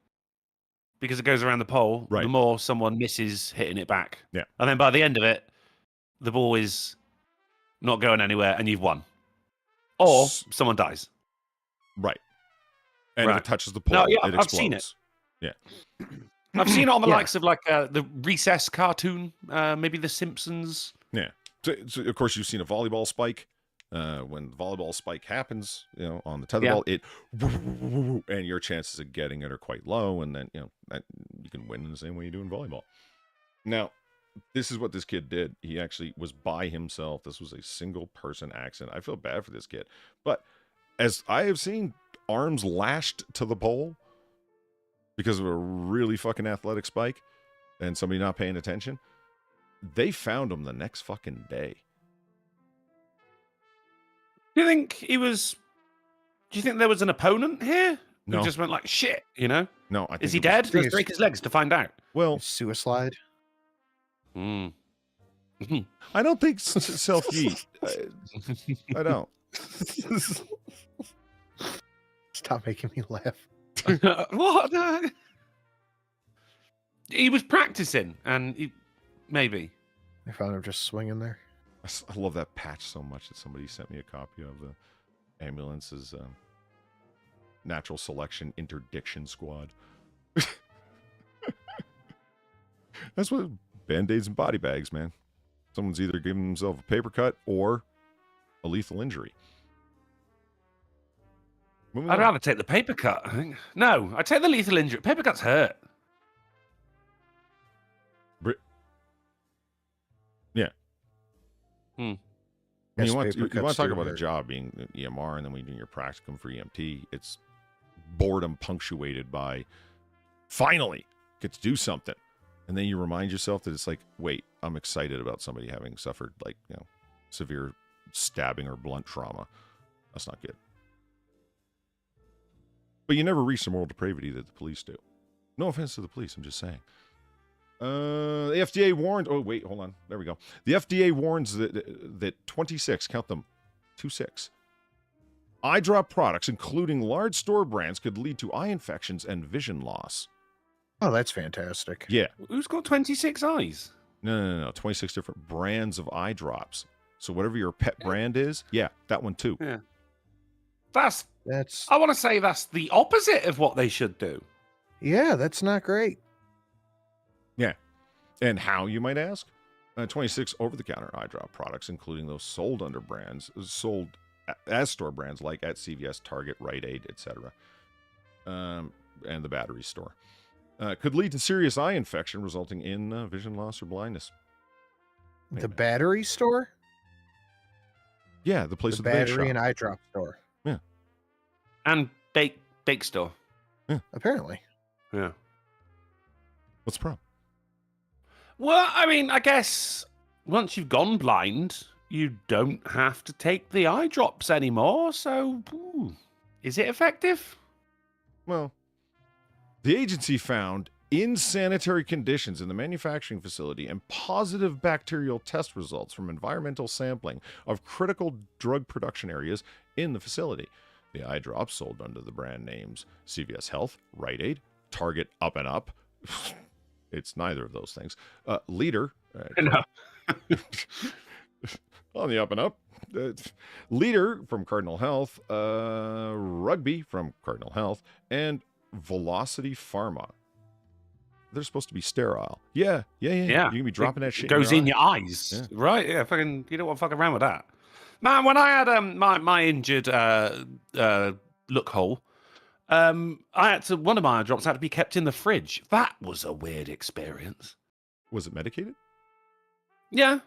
because it goes around the pole. Right. The more someone misses hitting it back. Yeah. And then by the end of it, the ball is not going anywhere, and you've won. Or someone dies. Right. And if it touches the pole, No, yeah, it explodes. I've seen it. Yeah. I've seen it on the likes of like the Recess cartoon, maybe The Simpsons. Yeah. So of course, you've seen a volleyball spike. When the volleyball spike happens, on the tetherball, it and your chances of getting it are quite low, and then you can win in the same way you do in volleyball. Now, this is what this kid did. He actually was by himself. This was a single person accident. I feel bad for this kid, but as I have seen arms lashed to the pole because of a really fucking athletic spike and somebody not paying attention, they found him the next fucking day. Do you think he was? Do you think there was an opponent here who No. just went like shit? No, I think Is he it was- dead? Let's break his legs to find out. Well, Suicide. Mm. I don't think Self-Yeet. I don't. Stop making me laugh. What? He was practicing, and maybe. I found him just swinging there. I love that patch so much that somebody sent me a copy of the ambulance's natural selection interdiction squad. That's what band-aids and body bags, man. Someone's either giving themselves a paper cut or a lethal injury. Moving I'd on. rather take the paper cut. I think. No, I'd take the lethal injury. Paper cuts hurt. Yeah. Hmm. When Yes, you want paper to cuts talk do about a hurt. job being an EMR, and then when you're doing your practicum for EMT, it's boredom punctuated by finally get to do something. And then you remind yourself that it's like, wait, I'm excited about somebody having suffered like, severe stabbing or blunt trauma. That's not good. But you never reach the moral depravity that the police do. No offense to the police, I'm just saying. The FDA warned. Oh, wait, hold on. There we go. The FDA warns that 26, count them, 26, eye drop products, including large store brands, could lead to eye infections and vision loss. Oh, that's fantastic. Yeah. Who's got 26 eyes? No. 26 different brands of eye drops. So whatever your pet brand is, yeah, that one too. Yeah. That's I want to say that's the opposite of what they should do. yeah, that's not great. Yeah. And how, you might ask? 26 over-the-counter eye drop products, including those sold under brands, sold as store brands like at CVS, Target, Rite Aid, etc., and the battery store, could lead to serious eye infection, resulting in vision loss or blindness. Wait a The minute. battery store? Yeah, the place The with the vape battery shop. and eye drop store. And bake store. Apparently. Yeah. What's the problem? Well, I mean, I guess once you've gone blind, you don't have to take the eye drops anymore. So, is it effective? Well, the agency found insanitary conditions in the manufacturing facility and positive bacterial test results from environmental sampling of critical drug production areas in the facility. The eye drops sold under the brand names CVS Health, Rite Aid, Target Up and Up. It's neither of those things. Leader. No. On the up and up. Leader from Cardinal Health, Rugby from Cardinal Health, and Velocity Pharma. They're supposed to be sterile. Yeah. You can be dropping that shit. It goes in your eye. eyes, Yeah. right? Yeah, fucking. You don't want to fuck around with that, man. When I had my injured look hole, I had to one of my eye drops had to be kept in the fridge. That was a weird experience. Was it medicated? Yeah.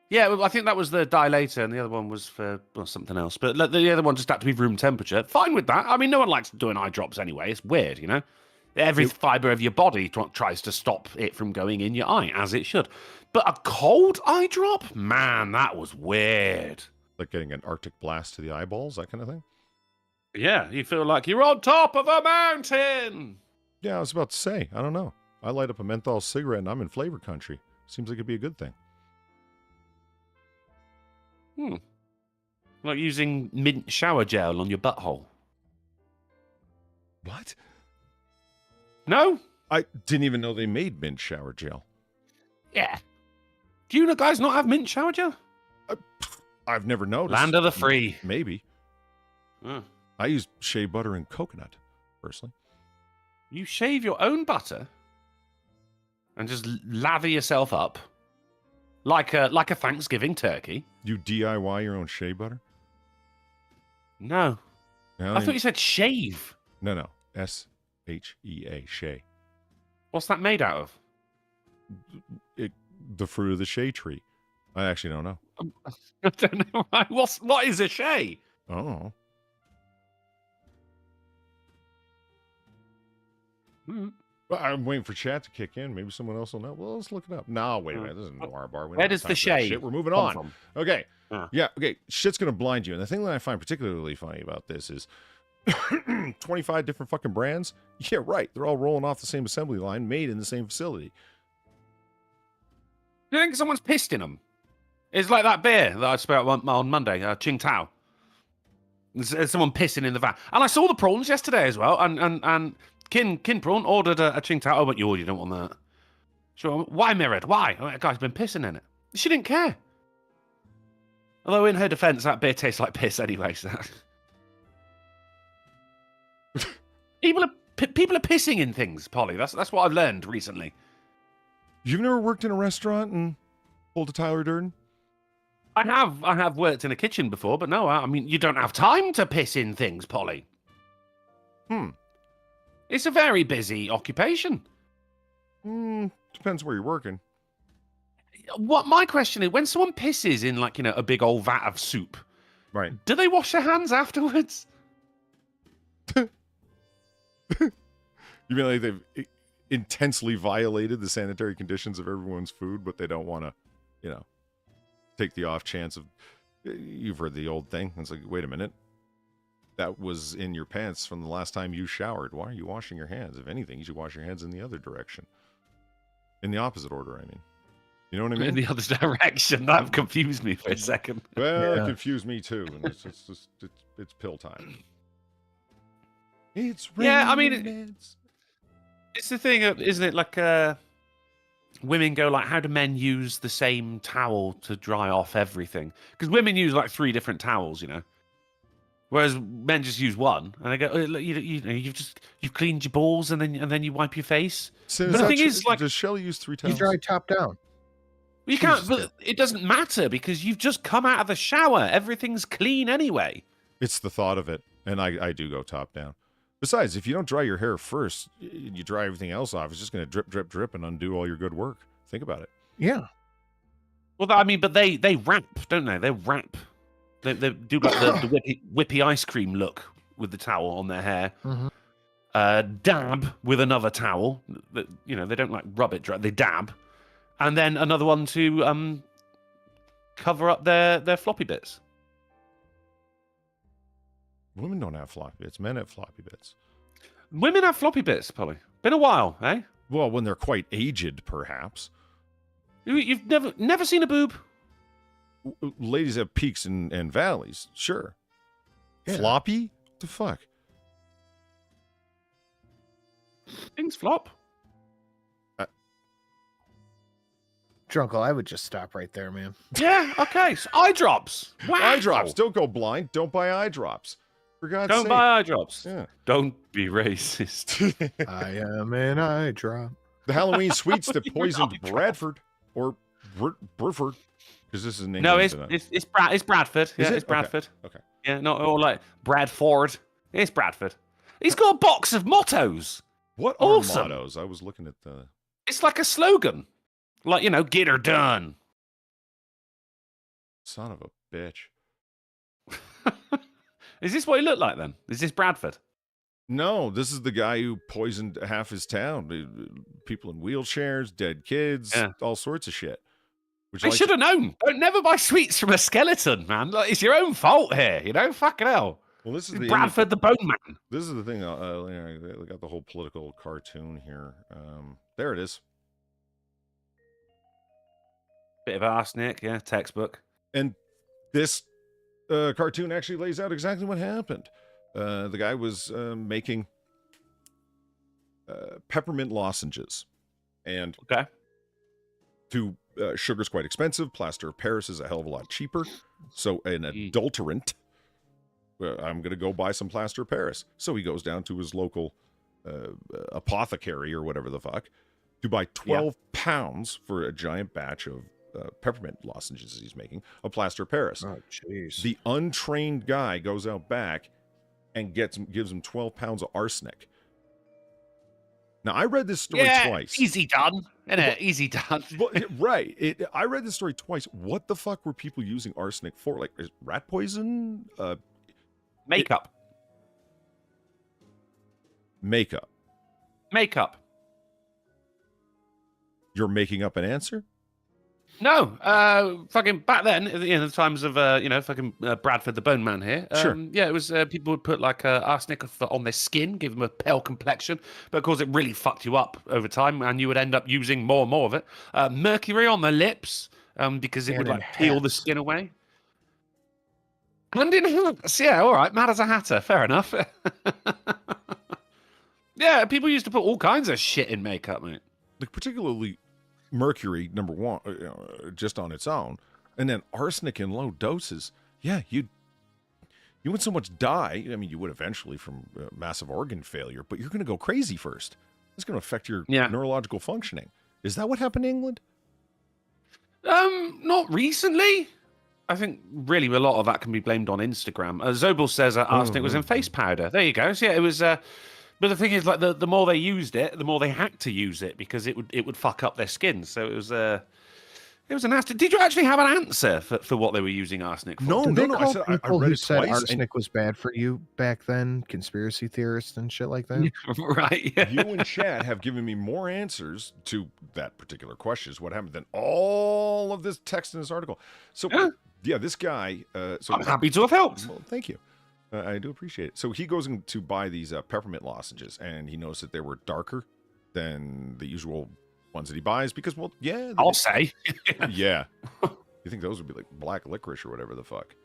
Yeah, well, I think that was the dilator, and the other one was for something else. But the other one just had to be room temperature. Fine with that. I mean, no one likes doing eye drops anyway. It's weird, you know? Every fiber of your body tries to stop it from going in your eye, as it should. But a cold eye drop? Man, that was weird. Like getting an Arctic blast to the eyeballs, that kind of thing? Yeah, you feel like you're on top of a mountain. Yeah, I was about to say. I don't know. I light up a menthol cigarette and I'm in flavor country. Seems like it'd be a good thing. Like using mint shower gel on your butthole. What? No? I didn't even know they made mint shower gel. Yeah. Do you guys not have mint shower gel? I've never noticed. Land of the free. Maybe. Oh. I use shea butter and coconut, personally. You shave your own butter and just lather yourself up like a Thanksgiving turkey. You DIY your own shea butter? No. No, I thought you said shave. No. S-H-E-A, shea. What's that made out of? The fruit of the shea tree. I actually don't know. I don't know. What is a shea? Oh. Well, I'm waiting for chat to kick in. Maybe someone else will know. Well, let's look it up. No, wait a minute. This is Noir Bar. Where does the shea shit. We're moving come on. from? Okay. Ah. Yeah, okay. Shit's going to blind you. And the thing that I find particularly funny about this is 25 different fucking brands. Yeah, right. They're all rolling off the same assembly line, made in the same facility. You think someone's pissed in them? It's like that beer that I spoke about on Monday, Ching Tao. There's someone pissing in the van. And I saw the prawns yesterday as well. And Kin Prawn ordered a Ching Tao. Oh, but you don't want that. Sure. Why mirrored? Why? Oh, that guy's been pissing in it. She didn't care. Although in her defense, that beer tastes like piss anyway. So. People are pissing in things, Polly. That's what I've learned recently. You've never worked in a restaurant and pulled a Tyler Durden? I have worked in a kitchen before, but no, I mean, you don't have time to piss in things, Polly. It's a very busy occupation. Depends where you're working. What my question is, when someone pisses in, like, a big old vat of soup, Right. do they wash their hands afterwards? You mean like they've intensely violated the sanitary conditions of everyone's food, but they don't want to, take the off chance of... You've heard the old thing. It's like, wait a minute. That was in your pants from the last time you showered. Why are you washing your hands? If anything, you should wash your hands in the other direction. In the opposite order, I mean. You know what I mean? In the other direction. That confused me for a second. Well, Yeah. it confused me too. And it's pill time. It's Yeah, I mean, raining, It's the thing, isn't it? Like, women go like, how do men use the same towel to dry off everything? Because women use like 3 different towels, whereas men just use one. And they go, oh, look, you've cleaned your balls and then you wipe your face. So But the thing is, like, does Shelly use 3 You towels? dry top down. You can't. Jesus. But it doesn't matter because you've just come out of the shower. Everything's clean anyway. It's the thought of it, and I do go top down. Besides, if you don't dry your hair first, you dry everything else off. It's just going to drip, drip, drip, and undo all your good work. Think about it. Yeah. Well, I mean, but they wrap, don't they? They wrap They do like the whippy ice cream look with the towel on their hair. Mhm. Dab with another towel. They don't like rub it dry. They dab, and then another one to cover up their floppy bits. Women don't have floppy bits. Men have floppy bits. Women have floppy bits, Polly. Been a while, eh? Well, when they're quite aged, perhaps. You've never seen a boob? Ladies have peaks and valleys, sure. Yeah. Floppy? What the fuck? Things flop. Drunkle, I would just stop right there, man. Yeah, okay. So eye drops. Wow. Eye drops. Don't go blind. Don't buy eye drops. For God's Don't sake. buy eye drops. Yeah. Don't be racist. I am an eye drop. The Halloween sweets that You're poisoned eye drop. Bradford or Burford, because this is an No, England. it's Bradford. Yeah, Is it? it's Bradford. Okay. Yeah, not all like Bradford. It's Bradford. He's got a box of mottos. What are Awesome. mottos? I was looking at the. It's like a slogan. Like, get her done. Son of a bitch. Is this what he looked like then? Is this Bradford? No, this is the guy who poisoned half his town. People in wheelchairs, dead kids, Yeah. all sorts of shit. Which I should have known. Don't never buy sweets from a skeleton, man. Like, it's your own fault here, Fucking hell. Well, this is the Bradford the Bone Man. This is the thing. They got the whole political cartoon here. There it is. Bit of arsenic, yeah, textbook. And this cartoon actually lays out exactly what happened. The guy was making peppermint lozenges, and Okay. sugar's quite expensive. Plaster of Paris is a hell of a lot cheaper. So an adulterant, I'm going to go buy some plaster of Paris. So he goes down to his local apothecary or whatever the fuck to buy 12 pounds for a giant batch of peppermint lozenges he's making of plaster of Paris. Oh, jeez. The untrained guy goes out back and gives him 12 pounds of arsenic. Now, I read this story twice. Easy done. Easy done. Well, right. I read this story twice. What the fuck were people using arsenic for? Like, is rat poison? Makeup. Makeup. Makeup. You're making up an answer? No, fucking back then, in the times of fucking Bradford the Bone Man here. Sure. Yeah, it was people would put like arsenic on their skin, give them a pale complexion, but of course it really fucked you up over time, and you would end up using more and more of it. Mercury on the lips, because it And would in like peel the hats. skin away. And in hats, yeah, all right, mad as a hatter, fair enough. Yeah, people used to put all kinds of shit in makeup, mate. Like, particularly mercury, number one, just on its own, and then arsenic in low doses. Yeah, you wouldn't so much die. I mean, you would eventually from massive organ failure, but you're going to go crazy first. It's going to affect your neurological functioning. Is that what happened in England? Not recently. I think really a lot of that can be blamed on Instagram. Zobel says arsenic was in face powder. There you go. So yeah, it was. But the thing is, like the more they used it, the more they had to use it because it would fuck up their skin. So it was a nasty. Did you actually have an answer for what they were using arsenic for? No. I said I People read who it said twice. arsenic was bad for you back then, conspiracy theorists and shit like that. Right. Yeah. You and Chad have given me more answers to that particular question, is what happened, than all of this text in this article. So, yeah, this guy... I'm happy to have helped. Well, thank you. I do appreciate it. So he goes in to buy these peppermint lozenges, and he noticed that they were darker than the usual ones that he buys because, well, yeah. I'll say. Yeah. You think those would be like black licorice or whatever the fuck.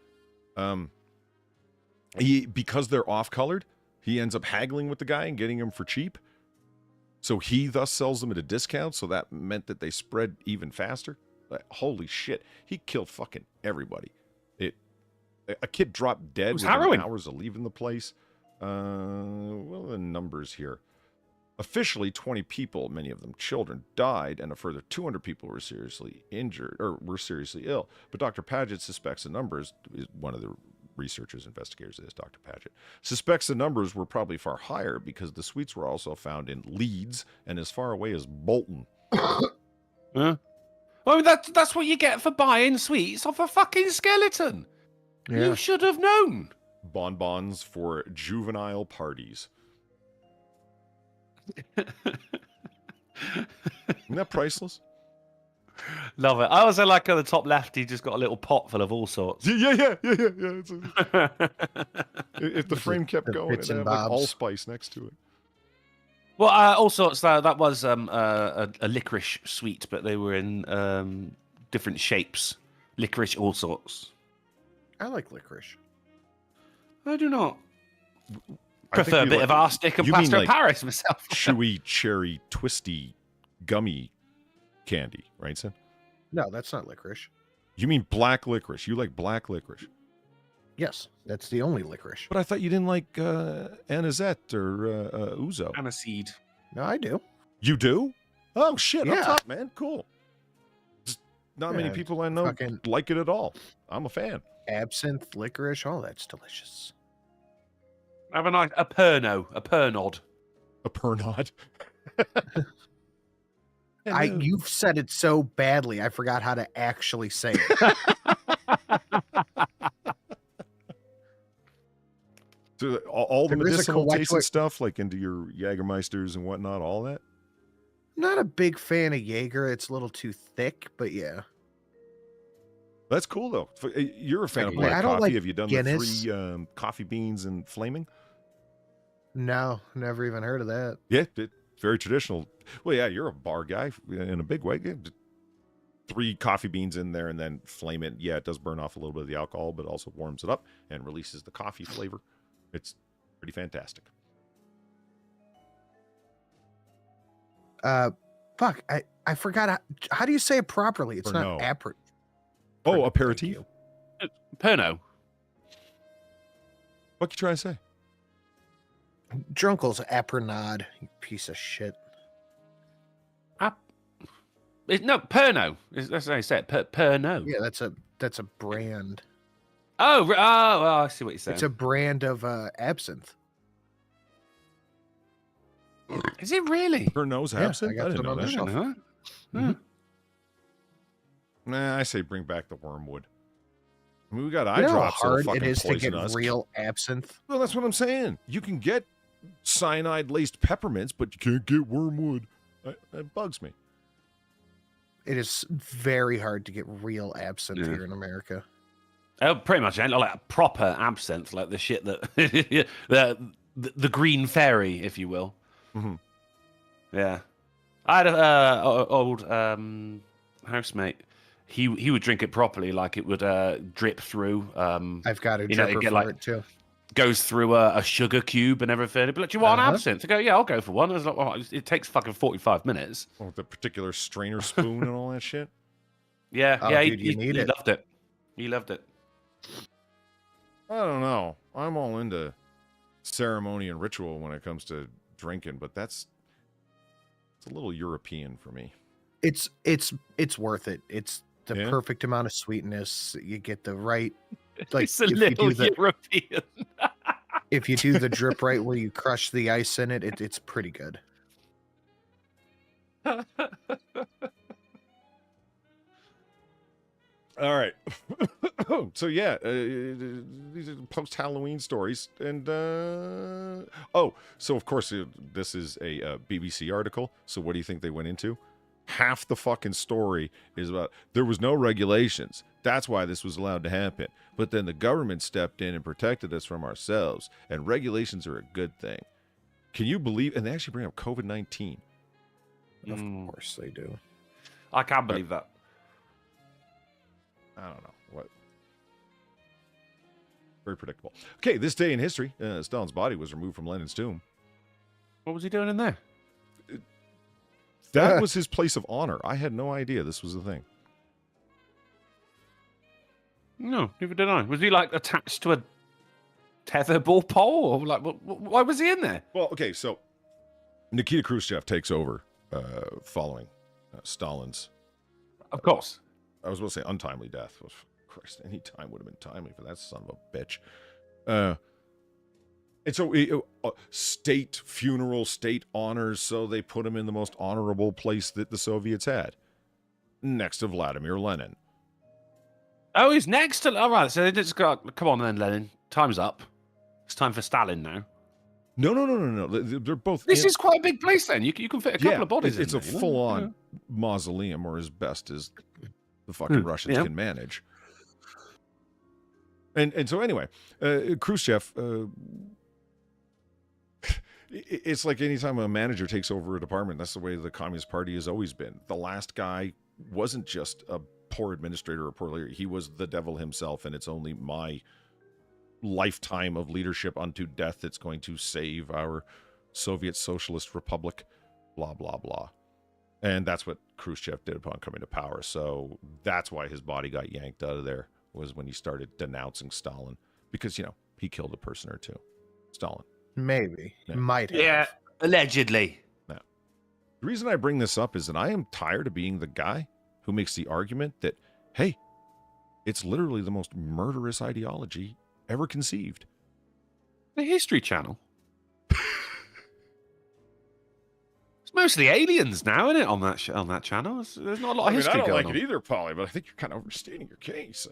Because they're off-colored, he ends up haggling with the guy and getting them for cheap. So he thus sells them at a discount, so that meant that they spread even faster. Like, holy shit. He killed fucking everybody. A kid dropped dead within harrowing. hours of leaving the place. What are the numbers here? Officially, 20 people, many of them children, died, and a further 200 people were seriously injured or were seriously ill. But Dr. Paget suspects the numbers, one of the researchers, investigators is Dr. Paget, suspects the numbers were probably far higher because the sweets were also found in Leeds and as far away as Bolton. Well, that's what you get for buying sweets off a fucking skeleton. Yeah. You should have known. Bonbons for juvenile parties. Isn't that priceless? Love it. I also like at the top left, he just got a little pot full of all sorts. Yeah. If the frame kept the going, bits it'd and have like bobs. allspice next to it. Well, all sorts. That was a licorice sweet, but they were in different shapes. Licorice, all sorts. I like licorice. I do not. I think Prefer a you bit like- of arsenic and you mean plaster of like Paris myself. Chewy, cherry, twisty, gummy candy, right, son? No, that's not licorice. You mean black licorice? You like black licorice? Yes, that's the only licorice. But I thought you didn't like anisette or ouzo. And a seed. No, I do. You do? Oh shit! Yeah. Up top, man. Cool. Just not many Yeah, people I know fucking- like it at all. I'm a fan. Absinthe, licorice, all that's delicious. Have a nice a pernod. A pernod. You've said it so badly, I forgot how to actually say it. So all the There is a medicinal tasting Kawachua- stuff, like into your Jägermeisters and whatnot, all that. I'm not a big fan of Jaeger. It's a little too thick, but yeah. That's cool though. You're a fan of Yeah, black I don't coffee. like Have you done Guinness. the 3 coffee beans and flaming? No, never even heard of that. Yeah, it's very traditional. Well, yeah, you're a bar guy in a big way. 3 coffee beans in there and then flame it. Yeah, it does burn off a little bit of the alcohol, but also warms it up and releases the coffee flavor. It's pretty fantastic. Fuck, I forgot how do you say it properly? It's Pernod. not apert. Oh, Thank aperitif? you. Pernod. What you trying to say? Drunkle's apernod, you piece of shit. No, Pernod. That's how you say it. Pernod. Yeah, that's a brand. Oh, I see what you're saying. It's a brand of absinthe. Is it really? Pernod's Yeah, absinthe? I got I didn't some know on the that. shelf. Huh? Mhm. Nah, I say bring back the wormwood. I mean, we got eye You know how drops that'll hard it fucking is to poison get us. real absinthe? Well, that's what I'm saying. You can get cyanide-laced peppermints, but you can't get wormwood. That bugs me. It is very hard to get real absinthe Yeah. here in America. Oh, pretty much, like proper absinthe, like the shit that the green fairy, if you will. Mhm. Yeah, I had a old housemate. He would drink it properly, like it would drip through. I've got a You know, dripper you get for like- it too. Goes through a sugar cube and everything. He'd be like, "Do you want an Uh-huh. absinthe?" I go, "Yeah, I'll go for one." I was like, "Well, it takes fucking 45 minutes." Oh, with the particular strainer spoon and all that shit. Yeah, Oh, yeah, dude, you need he it. loved it. He loved it. I don't know. I'm all into ceremony and ritual when it comes to drinking, but it's a little European for me. It's worth it. It's the Yeah? perfect amount of sweetness. You get the right like It's a if you little do the European. if you do the drip right where you crush the ice in it, it's pretty good. All right. So yeah, these are post-Halloween stories, and so of course this is a BBC article. So what do you think they went into? Half the fucking story is about there was no regulations. That's why this was allowed to happen. But then the government stepped in and protected us from ourselves. And regulations are a good thing. Can you believe? And they actually bring up COVID-19. Of Mm. course they do. I can't believe that. I don't know what. Very predictable. Okay, this day in history, Stalin's body was removed from Lenin's tomb. What was he doing in there? That was his place of honor. I had no idea this was a thing. No, neither did I. Was he like attached to a tetherball pole, or like why was he in there? Well, okay, so Nikita Khrushchev takes over following Stalin's, Of course. I was going to say untimely death. Oh, Christ, any time would have been timely for that son of a bitch. And so state funeral, state honors, so they put him in the most honorable place that the Soviets had, next to Vladimir Lenin. Oh, he's next. All right, so they just got. Come on then, Lenin. Time's up. It's time for Stalin now. No. They're both. This is quite a big place then. You can fit a couple of bodies in it's there. a full-on mausoleum, or as best as the fucking Russians can manage. And so anyway, Khrushchev. It's like anytime a manager takes over a department, that's the way the Communist Party has always been. The last guy wasn't just a poor administrator or poor leader. He was the devil himself, and it's only my lifetime of leadership unto death that's going to save our Soviet Socialist Republic, blah, blah, blah. And that's what Khrushchev did upon coming to power. So that's why his body got yanked out of there, was when he started denouncing Stalin. Because, he killed a person or two. Stalin. Maybe. Yeah. Might have. Yeah, allegedly. Now, the reason I bring this up is that I am tired of being the guy who makes the argument that, hey, it's literally the most murderous ideology ever conceived. The History Channel. It's mostly aliens now, isn't it? On that channel, there's not a lot of history I don't going like on. it either, Polly, but I think you're kind of overstating your case.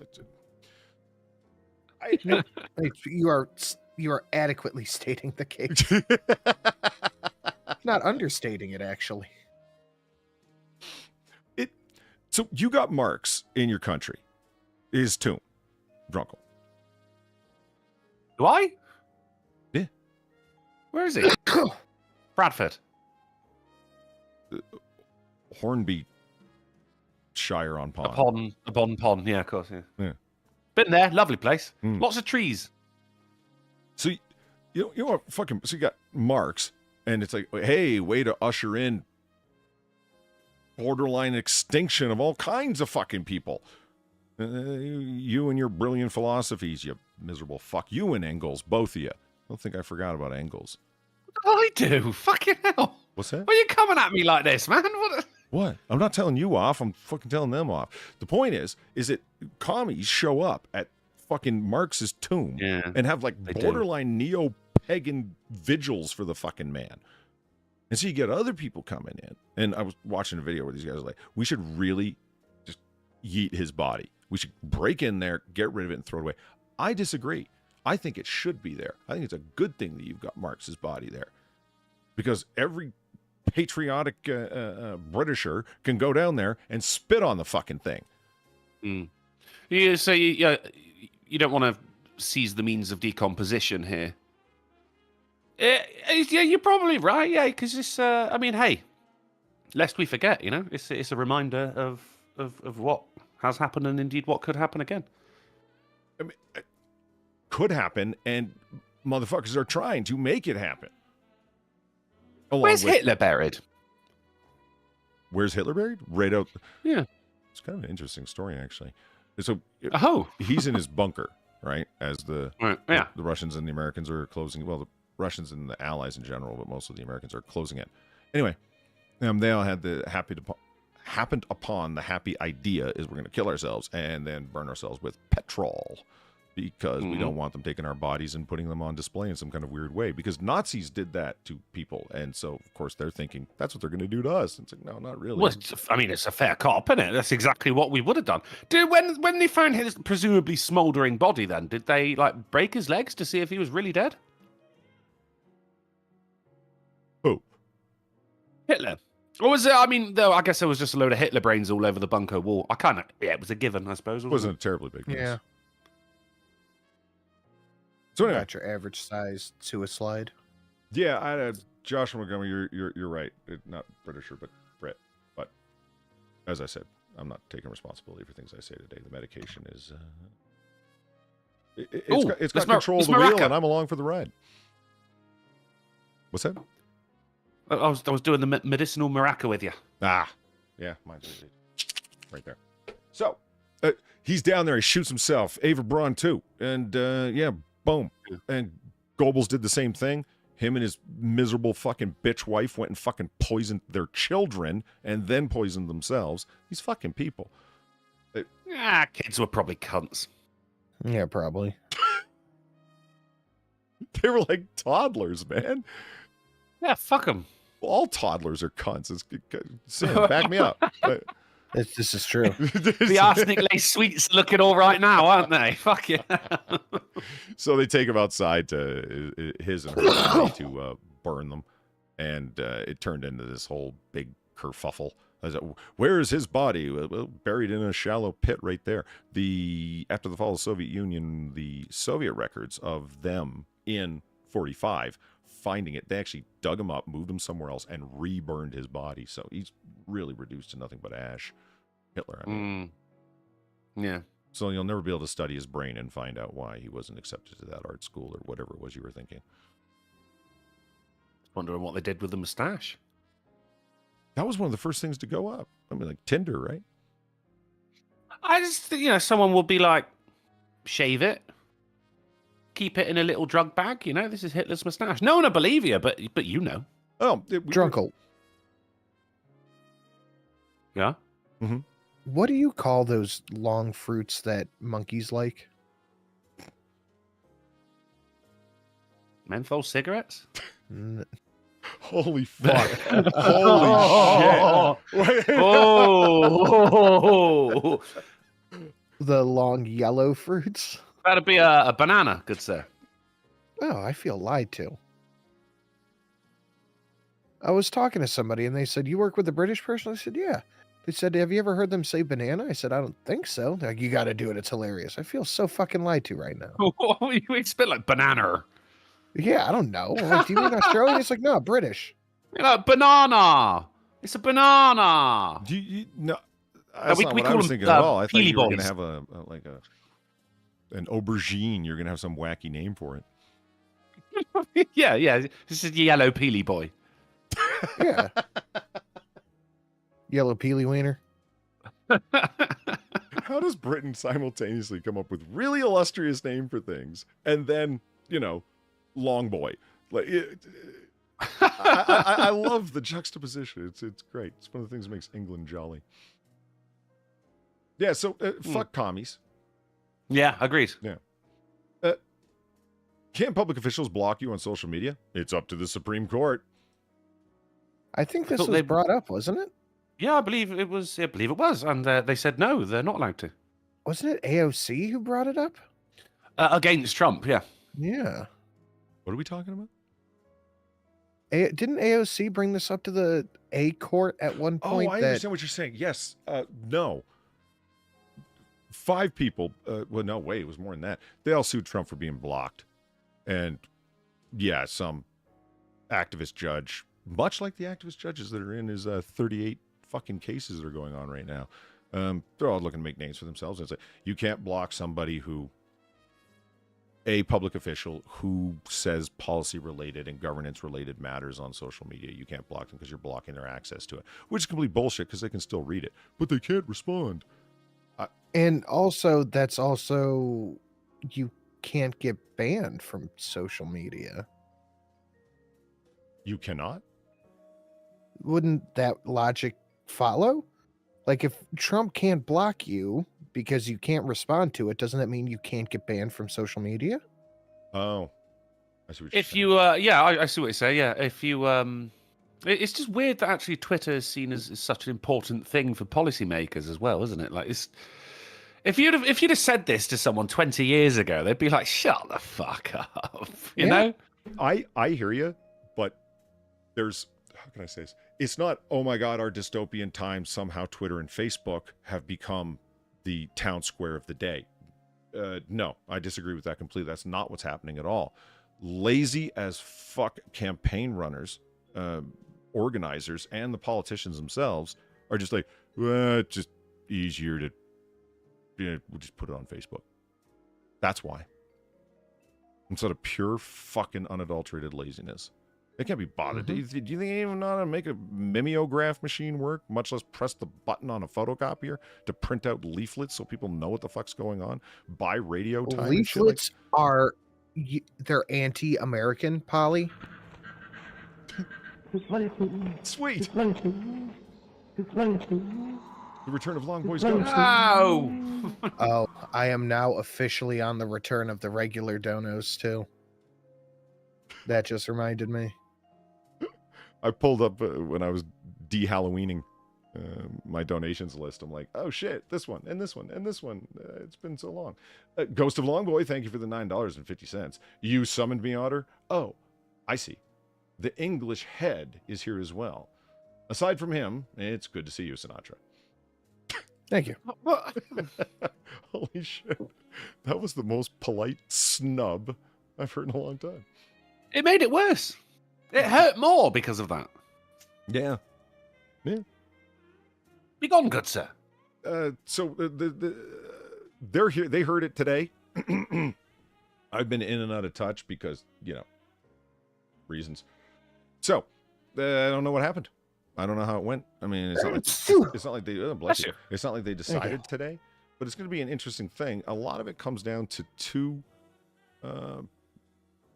You are adequately stating the case. Not understating it, actually. So you got Marx in your country. His tomb. Drunkle. Do I? Yeah. Where is he? Bradford. Hornby Shire on Pond. Upon Pond. Yeah, of course. Yeah. Been there. Lovely place. Mm. Lots of trees. So you know what? Fucking. So you got Marx, and it's like, hey, way to usher in borderline extinction of all kinds of fucking people. You and your brilliant philosophies, you miserable fuck. You and Engels, both of you. I don't think I forgot about Engels. I do. Fucking hell. What's that? Why are you coming at me like this, man? What? I'm not telling you off. I'm fucking telling them off. The point is that commies show up at fucking Marx's tomb and have like borderline neo-pagan vigils for the fucking man. And so you get other people coming in. And I was watching a video where these guys are like, we should really just yeet his body. We should break in there, get rid of it, and throw it away. I disagree. I think it should be there. I think it's a good thing that you've got Marx's body there. Because every patriotic Britisher can go down there and spit on the fucking thing. Mm. Yeah, so you don't want to seize the means of decomposition here. Yeah, you're probably right. Yeah, because it's. Hey, lest we forget, it's a reminder of what has happened and indeed what could happen again. I mean, it could happen, and motherfuckers are trying to make it happen. Where's Hitler buried? Where's Hitler buried? Right out. Yeah. It's kind of an interesting story, actually. So he's in his bunker, right? As the Russians and the Americans are closing. Well, the Russians and the Allies in general, but most of the Americans are closing in. Anyway, they all had happened upon the happy idea is we're going to kill ourselves and then burn ourselves with petrol because we don't want them taking our bodies and putting them on display in some kind of weird way, because Nazis did that to people. And so, of course, they're thinking that's what they're going to do to us. It's like, no, not really. Well, it's a fair cop, isn't it? That's exactly what we would have done. Dude, when they found his presumably smouldering body, then did they break his legs to see if he was really dead? Who? Hitler. Or was it? I guess there was just a load of Hitler brains all over the bunker wall. It was a given, I suppose. Wasn't a terribly big piece. Yeah. So anyway, Got your average size suicide. yeah, I had Josh Montgomery. You're right. Not Britisher, but Brit. But as I said, I'm not taking responsibility for things I say today. The medication is. It's got control of the wheel, and I'm along for the ride. What's that? I was doing the medicinal maraca with you. Yeah, mine's right there. So he's down there. He shoots himself. Ava Braun too, and boom. And Goebbels did the same thing. Him and his miserable fucking bitch wife went and fucking poisoned their children, and then poisoned themselves. These fucking people. Kids were probably cunts. Yeah, probably. They were like toddlers, man. Yeah, fuck them. All toddlers are cunts. Sam, back me up. This is true. The arsenic lace sweets are looking all right now, aren't they? Fuck yeah. So they take him outside to his and her body to burn them, and it turned into this whole big kerfuffle. I said, where is his body? Well, buried in a shallow pit right there. After the fall of the Soviet Union, the Soviet records of them in 45 finding it, they actually dug him up, moved him somewhere else, and reburned his body. So he's really reduced to nothing but ash. Hitler, I mean. Yeah. So you'll never be able to study his brain and find out why he wasn't accepted to that art school or whatever it was you were thinking. Wondering what they did with the moustache. That was one of the first things to go up. I mean, like Tinder, right? I just think, someone will be like, shave it, keep it in a little drug bag. This is Hitler's moustache. No one will believe you, but you know. Oh, Drunkle. Yeah. Mm-hmm. What do you call those long fruits that monkeys like? Menthol cigarettes? Holy fuck. Holy shit. Oh. The long yellow fruits? That'd be a banana, good sir. Oh, I feel lied to. I was talking to somebody and they said, you work with a British person? I said, yeah. They said, have you ever heard them say banana? I said, I don't think so. They're like, you got to do it. It's hilarious. I feel so fucking lied to right now. You spit like banana. Yeah, I don't know. I'm like, do you mean Australian? It's like, no, British. Banana. It's a banana. No, that's not what I was thinking at all. I thought you were going to have an aubergine. You're going to have some wacky name for it. Yeah. This is yellow peely boy. Yeah. Yellow peely wiener. How does Britain simultaneously come up with really illustrious name for things and then, long boy? Like, I love the juxtaposition. It's great. It's one of the things that makes England jolly. Yeah, so fuck commies. Yeah, agreed. Yeah. Can't public officials block you on social media? It's up to the Supreme Court. I think this was brought up, wasn't it? Yeah, I believe it was. And they said no, they're not allowed to. Wasn't it AOC who brought it up? Against Trump, yeah. Yeah. What are we talking about? Didn't AOC bring this up to the A court at one point? Oh, I understand what you're saying. Yes. No. 5 people. Well, no, wait. It was more than that. They all sued Trump for being blocked. And, yeah, some activist judge, much like the activist judges that are in his 38 fucking cases that are going on right now, they're all looking to make names for themselves. It's like, you can't block somebody who, a public official who says policy-related and governance-related matters on social media. You can't block them because you're blocking their access to it, which is complete bullshit because they can still read it, but they can't respond. And also, that's also, you can't get banned from social media. You cannot? Wouldn't that logic follow? Like, if Trump can't block you because you can't respond to it, doesn't that mean you can't get banned from social media? Oh, I see what you're If saying. you, I see what you say. Yeah, if you, it's just weird that actually Twitter is seen as such an important thing for policymakers as well, isn't it? Like, if you'd have said this to someone 20 years ago, they'd be like, "Shut the fuck up," you know. I hear you, but there's, how can I say this? It's not, oh my God, our dystopian times, somehow Twitter and Facebook have become the town square of the day. No, I disagree with that completely. That's not what's happening at all. Lazy as fuck campaign runners, organizers, and the politicians themselves are just like, well, it's just easier to, we'll just put it on Facebook. That's why. Instead of pure fucking unadulterated laziness. They can't be bothered. Do you think they even know how to make a mimeograph machine work, much less press the button on a photocopier to print out leaflets so people know what the fuck's going on? Buy radio time. Leaflets are, they're anti-American, Polly. Sweet. The return of Long Boy's Ghost. Oh, Oh, I am now officially on the return of the regular donos too. That just reminded me. I pulled up when I was de-Halloweening my donations list. I'm like, oh shit, this one and this one and this one. It's been so long. Ghost of Longboy, thank you for the $9.50. You summoned me, Otter. Oh, I see. The English head is here as well. Aside from him, it's good to see you, Sinatra. Thank you. What? Holy shit. That was the most polite snub I've heard in a long time. It made it worse. It hurt more because of that. Yeah. Be gone, good sir. So they're here. They heard it today. I've been in and out of touch because, reasons. So I don't know what happened. I don't know how it went. I mean, it's not like they bless you. It's not like they decided today, but it's going to be an interesting thing. A lot of it comes down to two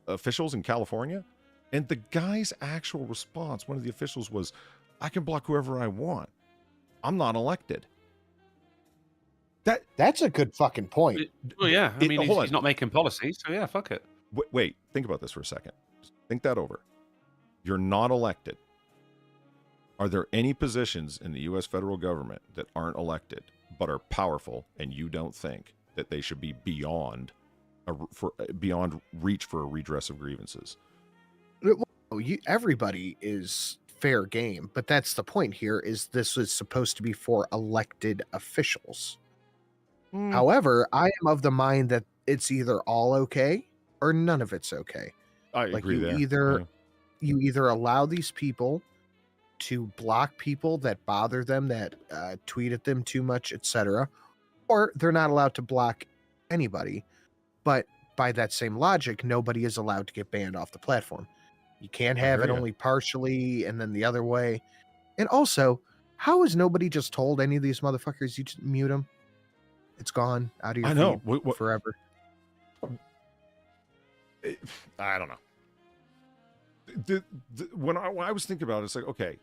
officials in California, and the guy's actual response. One of the officials was, "I can block whoever I want. I'm not elected." That's a good fucking point. Well, yeah. I mean, he's not making policy, so yeah, fuck it. Wait, think about this for a second. Just think that over. You're not elected. Are there any positions in the U.S. federal government that aren't elected but are powerful, and you don't think that they should be beyond reach for a redress of grievances? Everybody is fair game, but that's the point here. Is this is supposed to be for elected officials? However, I am of the mind that it's either all okay or none of it's okay. I agree there. You either allow these people to block people that bother them, that tweet at them too much, etc., or they're not allowed to block anybody. But by that same logic, nobody is allowed to get banned off the platform. You can't have it only partially and then the other way. And also, how has nobody just told any of these motherfuckers you just mute them? It's gone out of your feed forever. I don't know. When I was thinking about it, it's like, okay,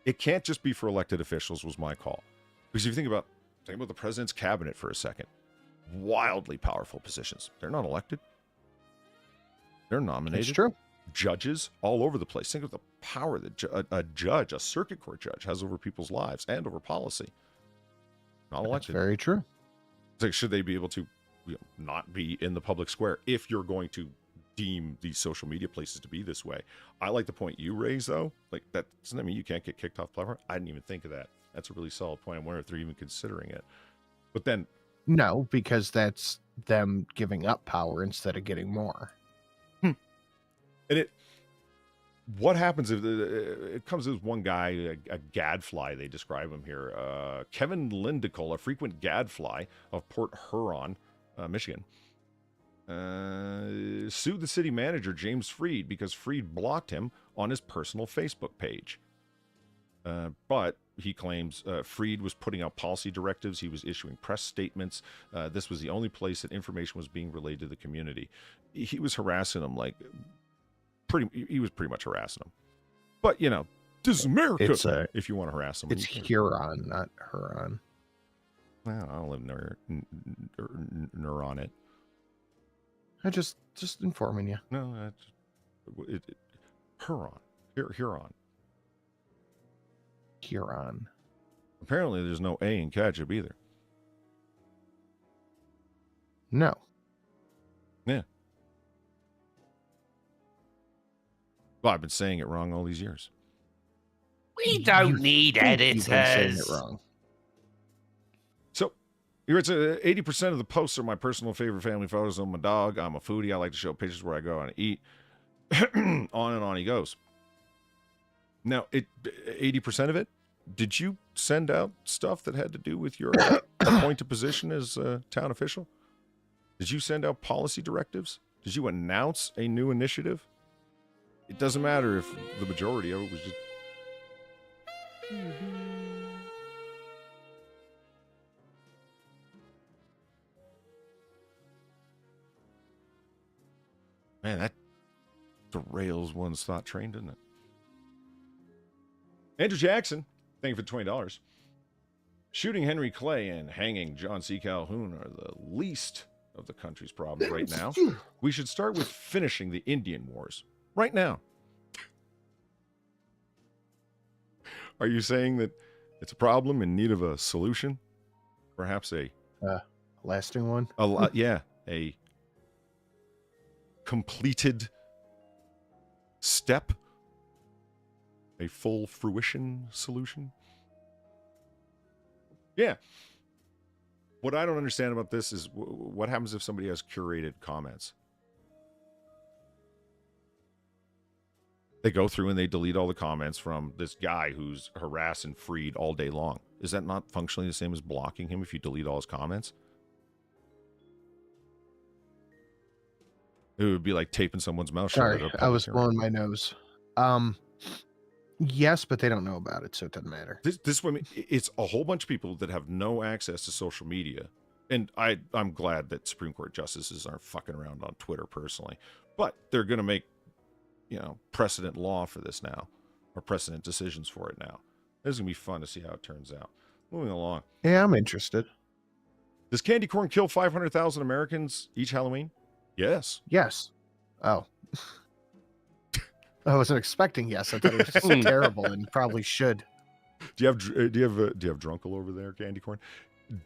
it can't just be for elected officials was my call. Because if you think about the president's cabinet for a second, wildly powerful positions. They're not elected. They're nominated. It's true. Judges all over the place. Think of the power that a circuit court judge has over people's lives and over policy. Not elected. That's very true. It's like, should they be able to not be in the public square if you're going to deem these social media places to be this way? I like the point you raised, though. Like, that doesn't that mean you can't get kicked off platform? I didn't even think of that. That's a really solid point. I wonder if they're even considering it. But then, no, because that's them giving up power instead of getting more. And what happens if it comes as one guy, a gadfly, they describe him here, Kevin Lindicle, a frequent gadfly of Port Huron, Michigan, sued the city manager, James Freed, because Freed blocked him on his personal Facebook page. But he claims Freed was putting out policy directives. He was issuing press statements. This was the only place that information was being relayed to the community. He was harassing him he was pretty much harassing him. But, this is America. If you want to harass someone. It's Huron, not Huron. Well, I don't live near on it. I just informing you. No, Huron. Huron. Huron. Apparently, there's no A in ketchup either. No. Yeah. Well, I've been saying it wrong all these years. We don't need editors. You've been saying it wrong. So, here it's 80% of the posts are my personal favorite family photos of my dog. I'm a foodie. I like to show pictures where I go and eat. On and on he goes. Now, 80% of it, did you send out stuff that had to do with your appointed position as a town official? Did you send out policy directives? Did you announce a new initiative? It doesn't matter if the majority of it was just... Man, that derails one's thought train, doesn't it? Andrew Jackson, thank you for $20. Shooting Henry Clay and hanging John C. Calhoun are the least of the country's problems right now. We should start with finishing the Indian Wars right now. Are you saying that it's a problem in need of a solution? Perhaps a Lasting one. a completed step, a full fruition solution. Yeah. What I don't understand about this is what happens if somebody has curated comments. They go through and they delete all the comments from this guy who's harassed and freed all day long. Is that not functionally the same as blocking him if you delete all his comments? It would be like taping someone's mouth shut. Sorry, I was blowing my nose. Yes, but they don't know about it, so it doesn't matter. This women, it's a whole bunch of people that have no access to social media. And I'm glad that Supreme Court justices aren't fucking around on Twitter personally. But they're going to make, precedent law for this now, or precedent decisions for it now. This is going to be fun to see how it turns out. Moving along. Yeah, I'm interested. Does candy corn kill 500,000 Americans each Halloween? Yes. Yes. Oh. I wasn't expecting yes. I thought it was terrible and probably should. Do you have Drunkle over there, candy corn?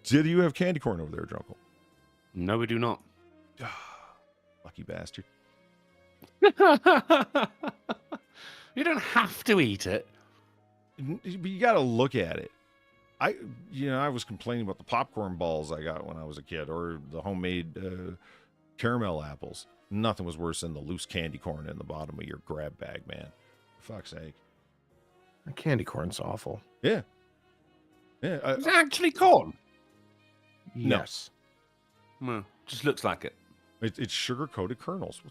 Did you have candy corn over there, Drunkle? No, we do not. Lucky bastard. You don't have to eat it. But you got to look at it. I was complaining about the popcorn balls I got when I was a kid, or the homemade caramel apples. Nothing was worse than the loose candy corn in the bottom of your grab bag, man. For fuck's sake. The candy corn's awful. Yeah. Is it actually corn? No. Yes. Well, just looks like it. It's sugar-coated kernels.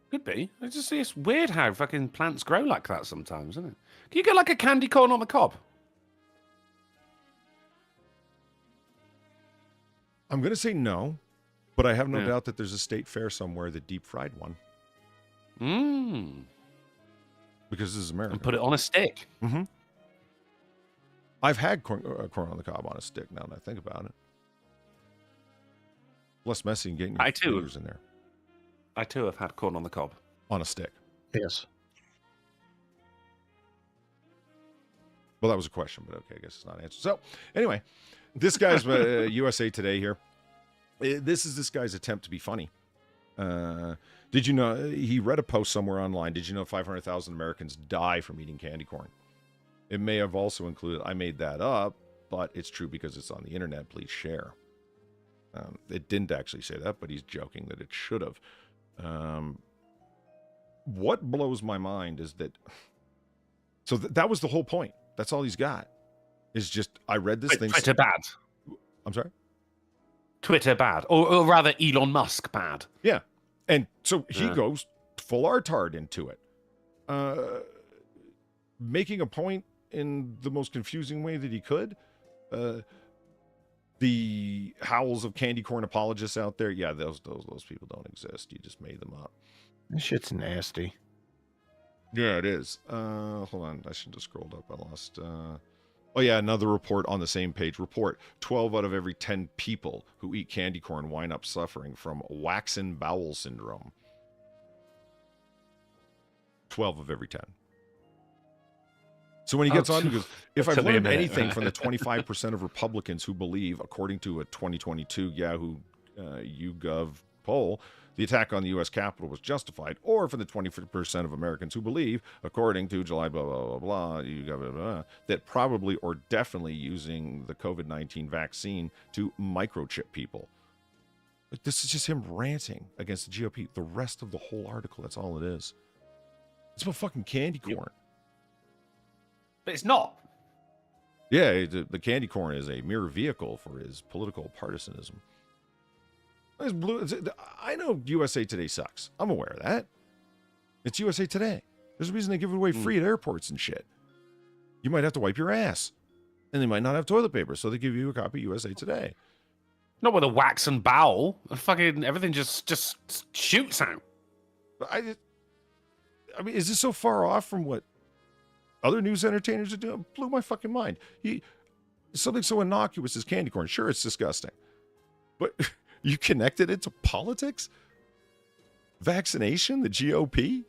Could be. It's weird how fucking plants grow like that sometimes, isn't it? Can you get like a candy corn on the cob? I'm going to say no, but I have no doubt that there's a state fair somewhere that deep-fried one. Because this is America. And put it on a stick. Mm-hmm. I've had corn on the cob on a stick now that I think about it. Less messy and getting your fingers in there. I too have had corn on the cob. On a stick. Yes. Well, that was a question, but okay, I guess it's not answered. So, anyway, this guy's USA Today here. This is this guy's attempt to be funny. Did you know, he read a post somewhere online, did you know 500,000 Americans die from eating candy corn? It may have also included, I made that up, but it's true because it's on the internet, please share. It didn't actually say that, but he's joking that it should have. What blows my mind is that, so that was the whole point. That's all he's got. Is just, I read this thing. Twitter bad. I'm sorry? Twitter bad. Or rather, Elon Musk bad. Yeah. And so he goes full artard into it. Making a point in the most confusing way that he could. The howls of candy corn apologists out there, yeah, those people don't exist. You just made them up. This shit's nasty. Yeah, it is. Hold on, I should have scrolled up. I lost. Oh yeah, another report on the same page. Report: 12 out of every 10 people who eat candy corn wind up suffering from waxen bowel syndrome. 12 of every 10. So when he gets on, he goes, if I've learned anything from the 25% of Republicans who believe, according to a 2022 Yahoo YouGov poll, the attack on the U.S. Capitol was justified, or for the 20% of Americans who believe, according to July blah, blah, blah, blah, YouGov, blah, blah, that probably or definitely using the COVID-19 vaccine to microchip people. Like, this is just him ranting against the GOP. The rest of the whole article, that's all it is. It's about fucking candy corn. But it's not. Yeah, the candy corn is a mere vehicle for his political partisanism. I know USA Today sucks. I'm aware of that. It's USA Today. There's a reason they give it away free at airports and shit. You might have to wipe your ass. And they might not have toilet paper, so they give you a copy of USA Today. Not with a waxen bowel. Fucking everything just shoots out. I mean, is this so far off from what other news entertainers are doing? It blew my fucking mind. Something so innocuous as candy corn. Sure, it's disgusting. But you connected it to politics? Vaccination? The GOP?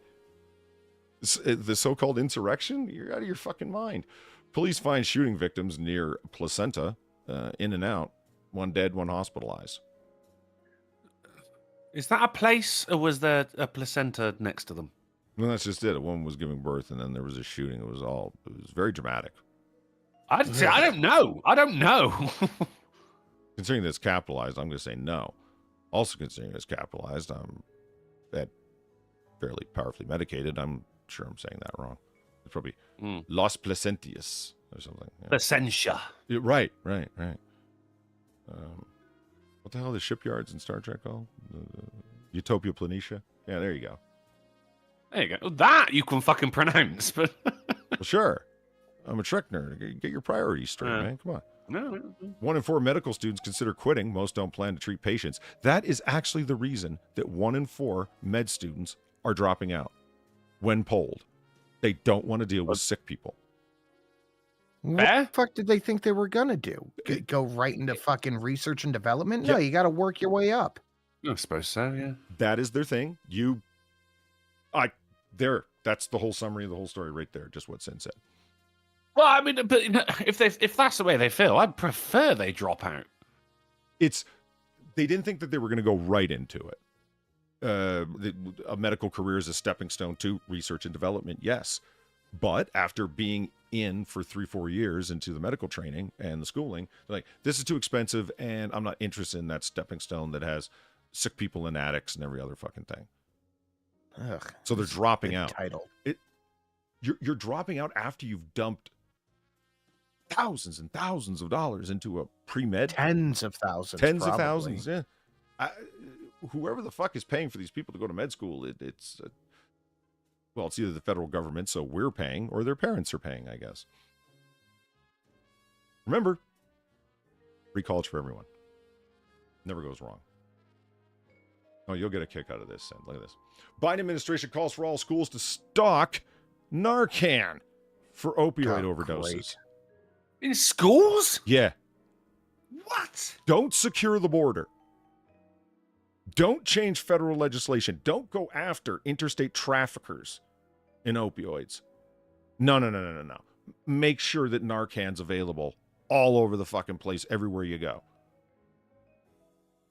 The so-called insurrection? You're out of your fucking mind. Police find shooting victims near Placenta, in and out. One dead, one hospitalized. Is that a place, or was there a placenta next to them? Well, that's just it. A woman was giving birth, and then there was a shooting. It was very dramatic. I don't know. I don't know. Considering that it's capitalized, I'm going to say no. Also considering it's capitalized, I'm fairly powerfully medicated. I'm sure I'm saying that wrong. It's probably Los Placentias or something. Yeah. Placentia. Yeah, right. What the hell are the shipyards in Star Trek called? Utopia Planitia? Yeah, there you go. There you go. That you can fucking pronounce, but Well, sure. I'm a Trek nerd. Get your priorities straight, man. Come on. no. 1 in 4 medical students consider quitting. Most don't plan to treat patients. That is actually the reason that 1 in 4 med students are dropping out when polled. They don't want to deal with sick people. What the fuck did they think they were gonna do? Go right into fucking research and development? No, you got to work your way up. I suppose so. Yeah. That is their thing. That's the whole summary of the whole story right there. Just what Sin said. Well, I mean, but if that's the way they feel, I'd prefer they drop out. They didn't think that they were going to go right into it. A medical career is a stepping stone to research and development, yes. But after being in for 3-4 years into the medical training and the schooling, they're like, this is too expensive, and I'm not interested in that stepping stone that has sick people in attics and every other fucking thing. Ugh, So they're dropping out. Title. You're dropping out after you've dumped thousands and thousands of dollars into a pre-med. Tens of thousands. Tens of probably. thousands, yeah. Whoever the fuck is paying for these people to go to med school, it's either the federal government, so we're paying, or their parents are paying, I guess. Remember, free college for everyone. Never goes wrong. Oh, you'll get a kick out of this. Look at this. Biden administration calls for all schools to stock Narcan for opioid overdoses. Great. In schools? Yeah. What? Don't secure the border. Don't change federal legislation. Don't go after interstate traffickers in opioids. No. Make sure that Narcan's available all over the fucking place, everywhere you go.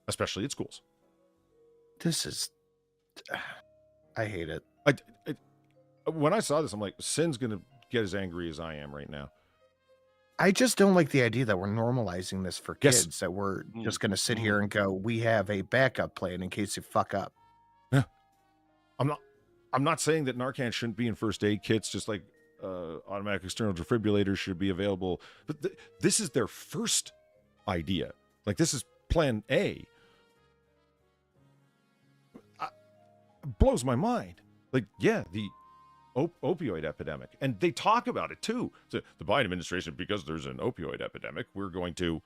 Especially at schools. This is... I hate it. When I saw this, I'm like, Sin's going to get as angry as I am right now. I just don't like the idea that we're normalizing this for Yes. kids, that we're just going to sit here and go, we have a backup plan in case you fuck up. Yeah. I'm not saying that Narcan shouldn't be in first aid kits, just like automatic external defibrillators should be available. But this is their first idea. Like, this is plan A. Blows my mind. Like, yeah, the opioid epidemic. And they talk about it, too. So the Biden administration, because there's an opioid epidemic, we're going to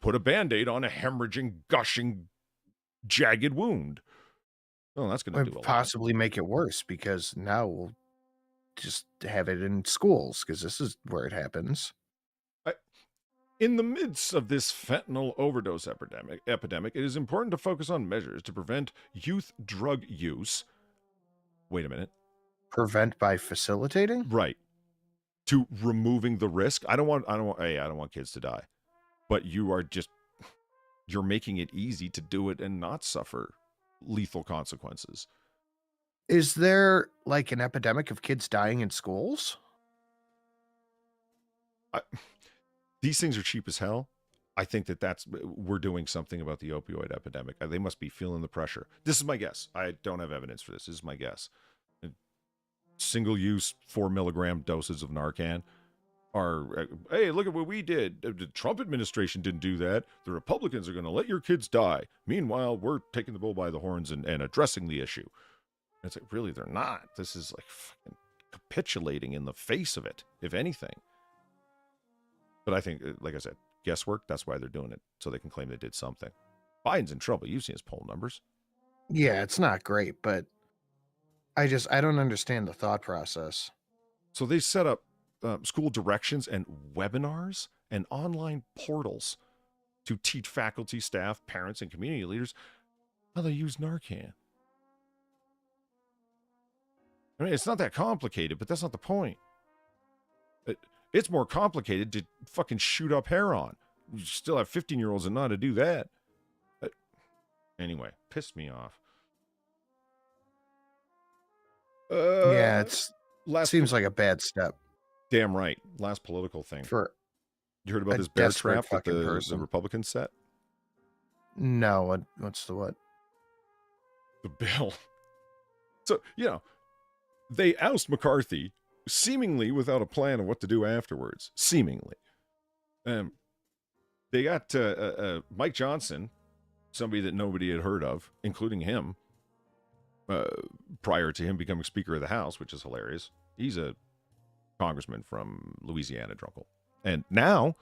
put a Band-Aid on a hemorrhaging, gushing, jagged wound. Oh, that's going to do a lot. Possibly make it worse, because now we'll just have it in schools, because this is where it happens. In the midst of this fentanyl overdose epidemic, it is important to focus on measures to prevent youth drug use. Wait a minute. Prevent by facilitating? Right. To removing the risk. I don't want kids to die. But you're making it easy to do it and not suffer lethal consequences. Is there like an epidemic of kids dying in schools? These things are cheap as hell. I think we're doing something about the opioid epidemic. They must be feeling the pressure. This is my guess. I don't have evidence for this. This is my guess. Single-use 4 milligram doses of Narcan are, hey, look at what we did. The Trump administration didn't do that. The Republicans are going to let your kids die. Meanwhile, we're taking the bull by the horns and addressing the issue. And it's like, really, they're not. This is like fucking capitulating in the face of it, if anything. But I think, like I said, guesswork, that's why they're doing it, so they can claim they did something. Biden's in trouble. You've seen his poll numbers. Yeah, it's not great, but I don't understand the thought process. So they set up school directions and webinars and online portals to teach faculty, staff, parents, and community leaders how they use Narcan. I mean, it's not that complicated, but that's not the point. It's more complicated to fucking shoot up heroin. You still have 15-year-olds and know how to do that. Anyway, pissed me off. Yeah, it's last seems like a bad step damn right. Last political thing. for You heard about a this bear desperate trap that fucking the person. Republicans set? no. What's the what? The bill. So, they oust McCarthy seemingly without a plan of what to do afterwards. Seemingly. They got Mike Johnson, somebody that nobody had heard of, including him, prior to him becoming Speaker of the House, which is hilarious. He's a congressman from Louisiana, Drunkle. And now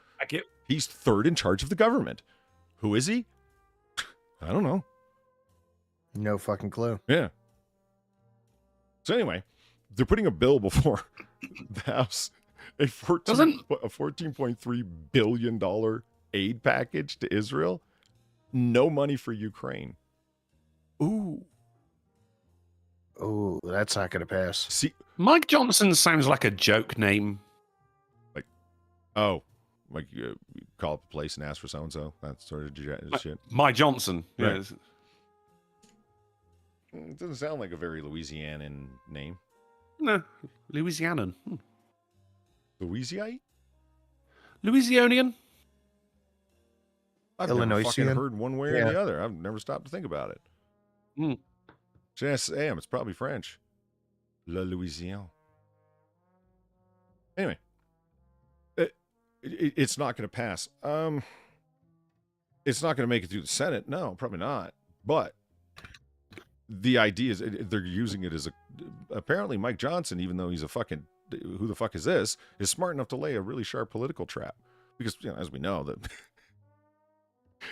he's third in charge of the government. Who is he? I don't know. No fucking clue. Yeah. So anyway, they're putting a bill before the House, a $14.3 billion aid package to Israel. No money for Ukraine. Ooh. Oh, that's not gonna pass. See, Mike Johnson sounds like a joke name. like you call up a place and ask for so-and-so. That sort of shit. My Johnson. Right. Yes. It doesn't sound like a very Louisianan name. No, Louisianan. Louisiana? Louisianian. I've never fucking Illinoisian? heard one way or the other. I've never stopped to think about it. Mm. JSAM, it's probably French. La Louisiane. Anyway, it's not going to pass. It's not going to make it through the Senate. No, probably not. But the idea is they're using it as apparently Mike Johnson, even though he's a fucking, who the fuck is this, is smart enough to lay a really sharp political trap. Because, as we know, that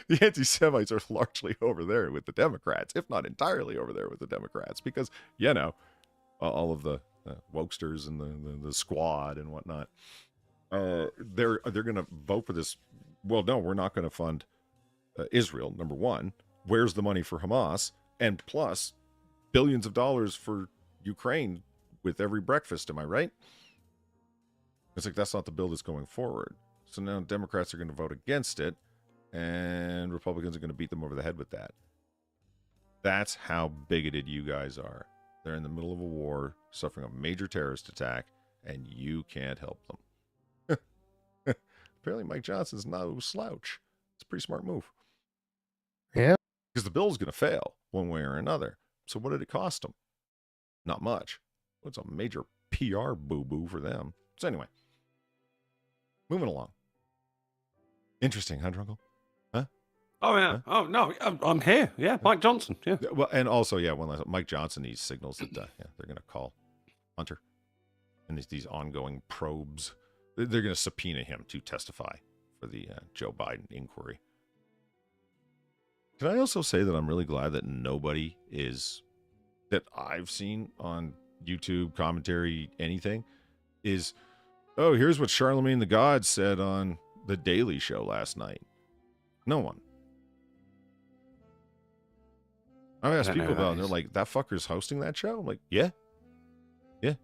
the anti-Semites are largely over there with the Democrats, if not entirely over there with the Democrats, because, all of the wokesters and the squad and whatnot, they're going to vote for this. Well, no, we're not going to fund Israel, number one. Where's the money for Hamas? And plus, billions of dollars for Ukraine with every breakfast, am I right? It's like, that's not the bill that's going forward. So now Democrats are going to vote against it, and Republicans are going to beat them over the head with that. That's how bigoted you guys are. They're in the middle of a war, suffering a major terrorist attack, and you can't help them. Apparently Mike Johnson's no slouch. It's a pretty smart move. Yeah. Because the bill's going to fail one way or another. So what did it cost them? Not much. What's a major PR boo-boo for them? So anyway, moving along. Interesting, huh, Drunkle? Huh? Oh, yeah. Huh? Oh, no. I'm here. Yeah, Mike Johnson. Yeah. Well, and also, one last, Mike Johnson, he signals that they're going to call Hunter. And these ongoing probes, they're going to subpoena him to testify for the Joe Biden inquiry. Can I also say that I'm really glad that nobody that I've seen on YouTube, commentary, anything, is, oh, here's what Charlemagne the God said on The Daily Show last night. No one. I've asked people about it, and they're like, that fucker's hosting that show? I'm like, yeah. Yeah.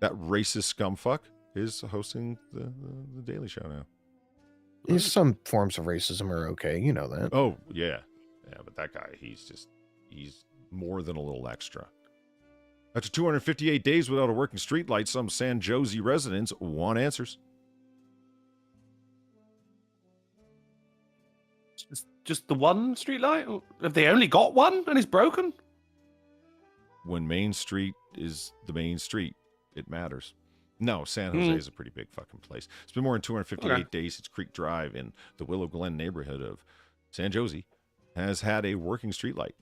That racist scumfuck is hosting the Daily Show now. Some forms of racism are okay. You know that. Oh, yeah. Yeah, but that guy, he's more than a little extra. After 258 days without a working streetlight, some San Jose residents want answers. Just the one streetlight? Have they only got one and it's broken? When Main Street is the main street, it matters. No, San Jose is a pretty big fucking place. It's been more than 258 days since Creek Drive in the Willow Glen neighborhood of San Jose has had a working streetlight.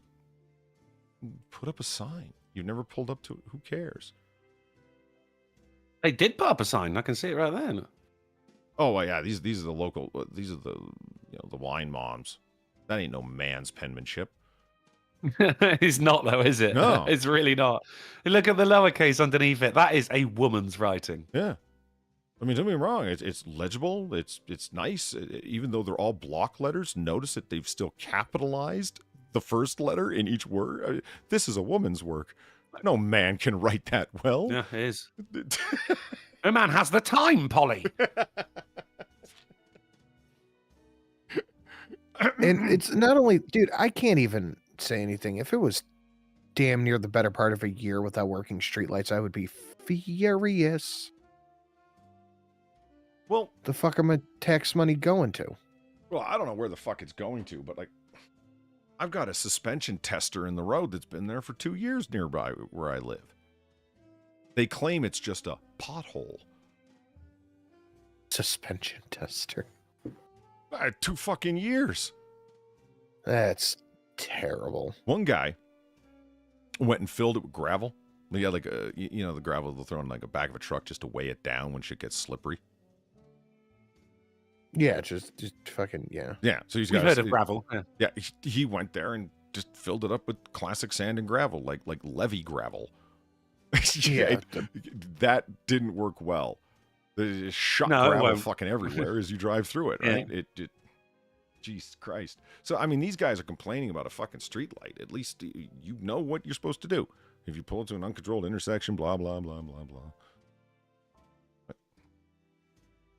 Put up a sign. You've never pulled up to it. Who cares? They did put up a sign. I can see it right there. Oh, yeah. These are the local. These are the the wine moms. That ain't no man's penmanship. It's not, though, is it? No. It's really not. Look at the lowercase underneath it. That is a woman's writing. Yeah. I mean, don't get me wrong. It's legible. It's nice. Even though they're all block letters, notice that they've still capitalized the first letter in each word. This is a woman's work. No man can write that well. Yeah, it is. No man has the time, Polly. And it's not only, dude, I can't even say anything. If it was damn near the better part of a year without working streetlights, I would be furious. Well, The fuck are my tax money going to? well, I don't know where the fuck it's going to, but like, I've got a suspension tester in the road that's been there for 2 years nearby where I live. They claim it's just a pothole. Suspension tester. 2 fucking years. That's terrible. One guy went and filled it with gravel. He had like a, the gravel they'll throw in like a back of a truck just to weigh it down when shit gets slippery. Yeah, just fucking, yeah. Yeah, so he's We've got heard of gravel. Yeah. Yeah, he went there and just filled it up with classic sand and gravel, like levee gravel. Yeah. That didn't work well. They just shot No, it gravel won't. fucking everywhere as you drive through it, Yeah. right? It Jesus Christ. So, I mean, these guys are complaining about a fucking street light. At least you know what you're supposed to do. If you pull into an uncontrolled intersection, blah, blah, blah, blah, blah.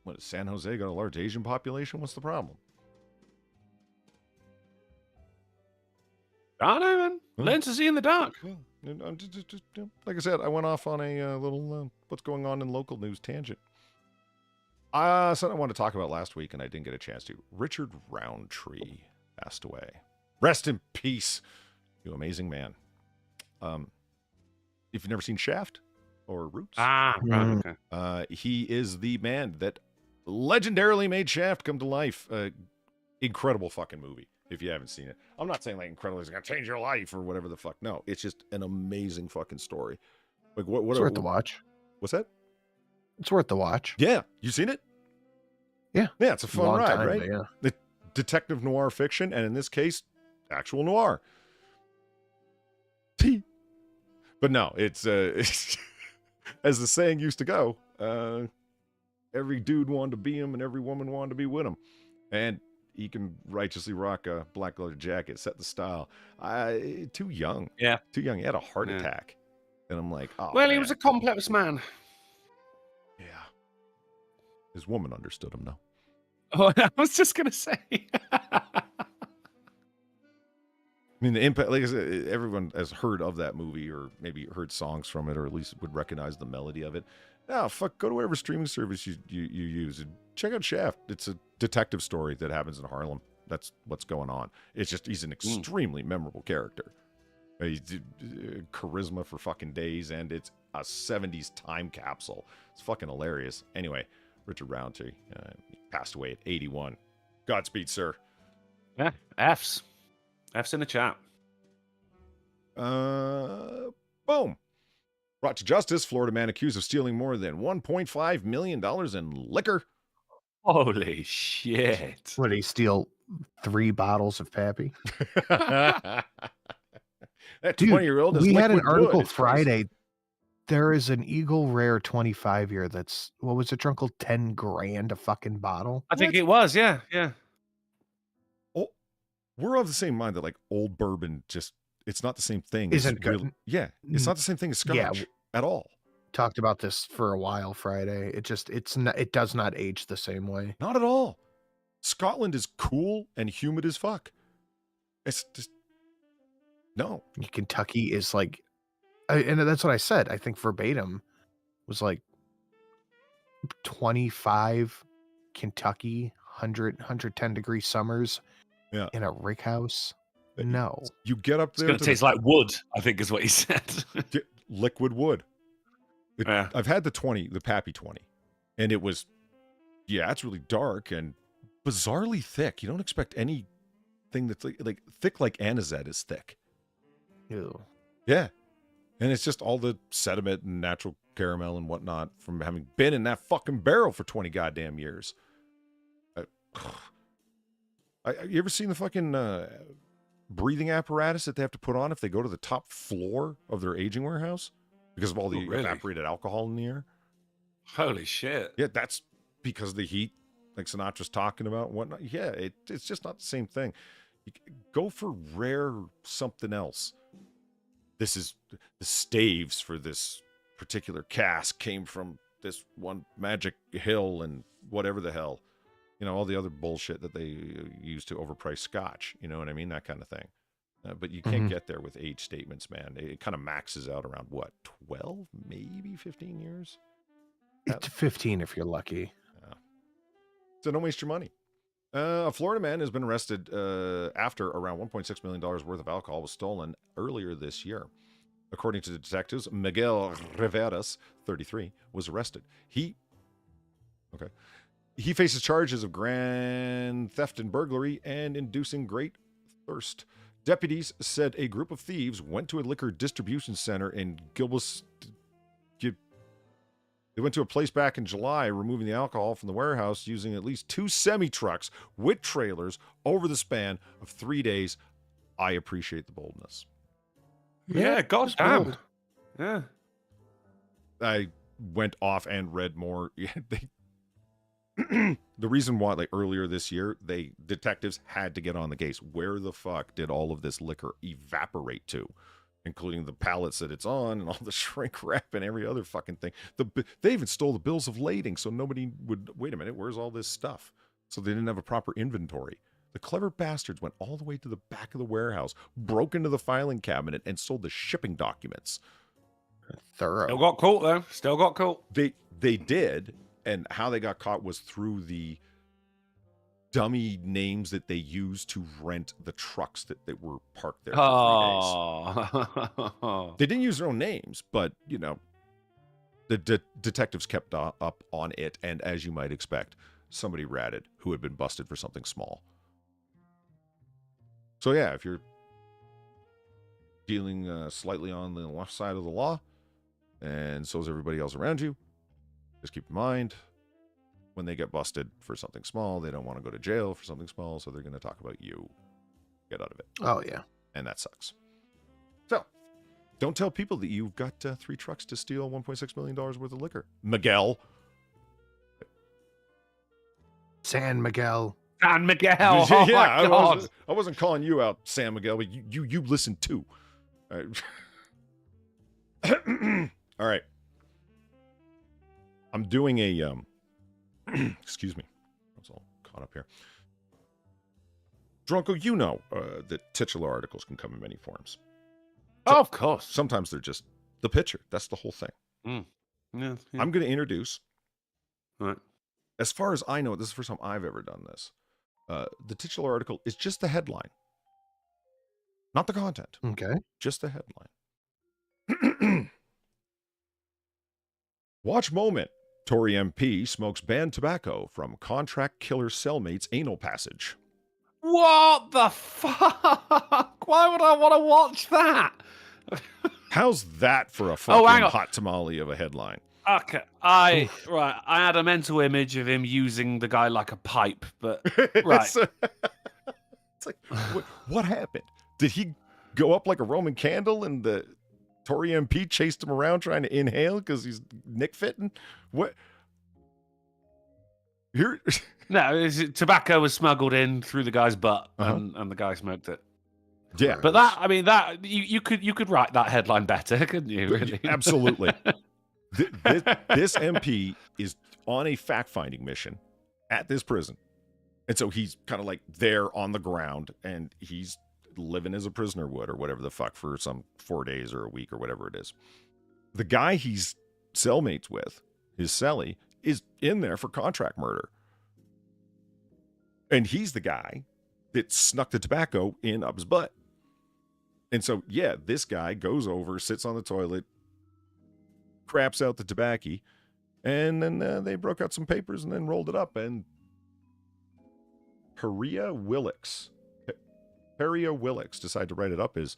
What, has San Jose got a large Asian population? What's the problem? I know, man. Huh? Learn to see in the dark. Yeah, and I'm like I said, I went off on a little what's going on in local news tangent. Something I wanted to talk about last week, and I didn't get a chance to. Richard Roundtree passed away. Rest in peace, you amazing man. If you've never seen Shaft or Roots, Right, okay. he is the man that legendarily made Shaft come to life. Incredible fucking movie. If you haven't seen it, I'm not saying like incredible is gonna change your life or whatever the fuck. No, it's just an amazing fucking story. Like what? It's worth the watch. What's that? It's worth the watch. Yeah, you seen it? Yeah. Yeah, it's a fun Long ride, time, right? but yeah. The detective noir fiction, and in this case, actual noir. But no, it's as the saying used to go, every dude wanted to be him and every woman wanted to be with him. And he can righteously rock a black leather jacket, set the style. Too young. Yeah. Too young. He had a heart Yeah. attack. And I'm like, oh, Well, he man. was a complex man. Yeah. His woman understood him, though. Oh, I was just going to say. I mean, the impact, like I said, everyone has heard of that movie or maybe heard songs from it or at least would recognize the melody of it. Oh, fuck, go to whatever streaming service you use and check out Shaft. It's a detective story that happens in Harlem. That's what's going on. It's just, he's an extremely memorable character. He's charisma for fucking days, and it's a 70s time capsule. It's fucking hilarious. Anyway, Richard Roundtree passed away at 81. Godspeed, sir. Yeah, F's in the chat. Boom. Brought to justice, Florida man accused of stealing more than $1.5 million in liquor. Holy shit. Would he steal 3 bottles of Pappy? That Dude, 20-year-old is we had an liquid wood. article It's crazy. Friday. There is an Eagle Rare 25-year that's, what was it, Drunkle? 10 grand a fucking bottle? I think it was, yeah. Oh, we're of the same mind that like old bourbon just, it's not the same thing. Isn't as good. Yeah, it's not the same thing as scotch Yeah. at all. Talked about this for a while Friday. It's not, it does not age the same way. Not at all. Scotland is cool and humid as fuck. It's just, no. Kentucky is like, and that's what I said. I think verbatim was like 25 Kentucky, 110 degree summers Yeah. in a rick house. No. You get up It's there going to taste like wood, I think is what he said. liquid wood. Yeah. I've had the Pappy 20, and it was, yeah, it's really dark and bizarrely thick. You don't expect anything that's like thick like Anisette is thick. Ew. Yeah. And it's just all the sediment and natural caramel and whatnot from having been in that fucking barrel for 20 goddamn years. You ever seen the fucking breathing apparatus that they have to put on if they go to the top floor of their aging warehouse because of all the really? evaporated alcohol in the air? Holy shit. Yeah, that's because of the heat, like Sinatra's talking about and whatnot. Yeah, it's just not the same thing. Go for rare something else this is the staves for this particular cask came from this one magic hill and whatever the hell. You know, all the other bullshit that they use to overprice scotch. You know what I mean? That kind of thing. But you can't get there with age statements, man. It kind of maxes out around, what, 12, maybe 15 years? It's 15 if you're lucky. So don't waste your money. A Florida man has been arrested after around $1.6 million worth of alcohol was stolen earlier this year. According to the detectives, Miguel Riveras, 33, was arrested. He faces charges of grand theft and burglary and inducing great thirst. Deputies said a group of thieves went to a liquor distribution center in Gilbus. They went to a place back in July, removing the alcohol from the warehouse using at least 2 semi-trucks with trailers over the span of 3 days. I appreciate the boldness. Yeah, gosh damn. Yeah. I went off and read more. The reason why, like earlier this year, detectives had to get on the case. Where the fuck did all of this liquor evaporate to? Including the pallets that it's on and all the shrink wrap and every other fucking thing. They even stole the bills of lading so nobody would, wait a minute, where's all this stuff? So they didn't have a proper inventory. The clever bastards went all the way to the back of the warehouse, broke into the filing cabinet, and sold the shipping documents. Thorough. Still got caught, though. Still got caught. They did, and how they got caught was through the dummy names that they used to rent the trucks that were parked there for 3 days. They didn't use their own names, but, you know, the detectives kept up on it, and as you might expect, somebody ratted who had been busted for something small. So yeah, if you're dealing slightly on the left side of the law, and so is everybody else around you, just keep in mind, when they get busted for something small, they don't want to go to jail for something small, so they're going to talk about you. Get out of it. Oh, yeah. And that sucks. So, don't tell people that you've got 3 trucks to steal $1.6 million worth of liquor. Miguel. San Miguel. San Miguel. Oh, yeah, my God. I wasn't calling you out, San Miguel, but you listen too. All right. All right. I'm doing a excuse me. I was all caught up here. Drunko, you know that titular articles can come in many forms. Oh, of course. Sometimes they're just the picture. That's the whole thing. Yeah, yeah. I'm going to introduce, All right. as far as I know, this is the first time I've ever done this. The titular article is just the headline. Not the content. Okay. Just the headline. Watch moment. Tory MP smokes banned tobacco from contract killer cellmate's anal passage. What the fuck? Why would I want to watch that? How's that for a fucking hang on. hot tamale of a headline? Okay, I had a mental image of him using the guy like a pipe, but right. It's like, what happened? Did he go up like a Roman candle and the Tory MP chased him around trying to inhale because he's Nick fitting? What? Here, No, tobacco was smuggled in through the guy's butt, and the guy smoked it. yeah, But that, I mean, that you could write that headline better, couldn't you? Really? Absolutely. This MP is on a fact-finding mission at this prison, and so he's kind of like there on the ground, and he's living as a prisoner would, or whatever the fuck, for some 4 days or a week or whatever it is. The guy he's cellmates with, his cellie, is in there for contract murder, and he's the guy that snuck the tobacco in up his butt. And so, yeah, this guy goes over, sits on the toilet, craps out the tobacco, and then they broke out some papers and then rolled it up. And Peria Willix decided to write it up as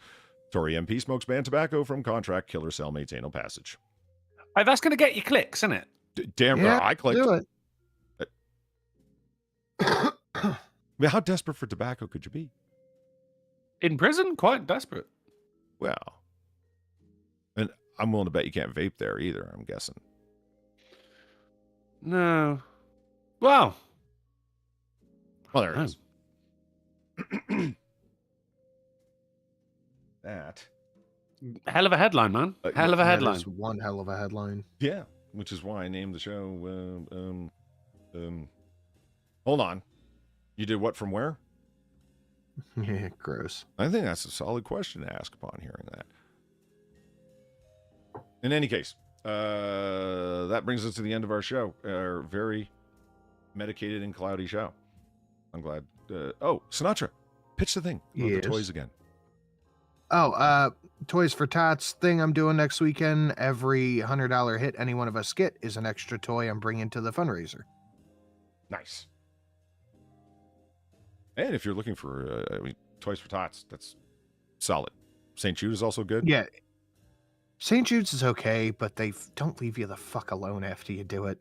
Tory MP smokes banned tobacco from contract killer cellmate's anal passage. Hey, that's going to get you clicks, isn't it? Damn, Yeah, I clicked. do it. I mean, how desperate for tobacco could you be? In prison, quite desperate. Well, and I'm willing to bet you can't vape there either, I'm guessing. No. Well, There it is. That Hell of a headline, man. Hell of a That headline. is one hell of a headline. Yeah, which is why I named the show. Hold on. You did what from where? Gross. I think that's a solid question to ask upon hearing that. In any case, that brings us to the end of our show. Our very medicated and cloudy show. I'm glad. Sinatra, pitch the thing. About the Yes. toys again. Oh, Toys for Tots thing I'm doing next weekend. Every $100 hit any one of us get is an extra toy I'm bringing to the fundraiser. Nice. And if you're looking for Toys for Tots, that's solid. St. Jude is also good. Yeah. St. Jude's is okay, but they don't leave you the fuck alone after you do it.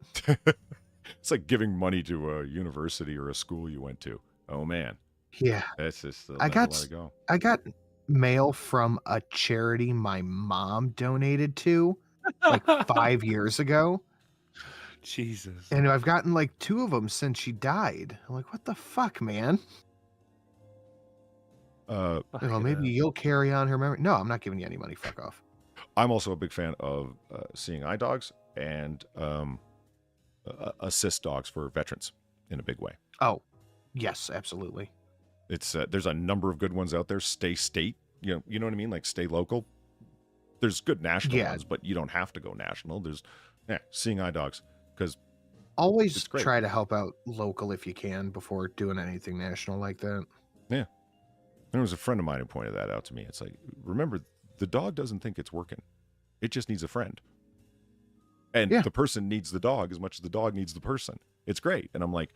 It's like giving money to a university or a school you went to. Oh man, Yeah. that's just I got let it go. I got mail from a charity my mom donated to like 5 years ago. Jesus. And I've gotten like 2 of them since she died. I'm like, what the fuck, man? Maybe you'll carry on her memory. No, I'm not giving you any money. Fuck off. I'm also a big fan of seeing eye dogs and assist dogs for veterans in a big way. Oh, yes, absolutely. It's there's a number of good ones out there. Stay state, you know what I mean, like stay local. There's good national ones, but you don't have to go national. There's seeing eye dogs because Always it's great. try to help out local if you can before doing anything national like that. Yeah, there was a friend of mine who pointed that out to me. It's like, remember, the dog doesn't think it's working; it just needs a friend, and the person needs the dog as much as the dog needs the person. It's great, and I'm like,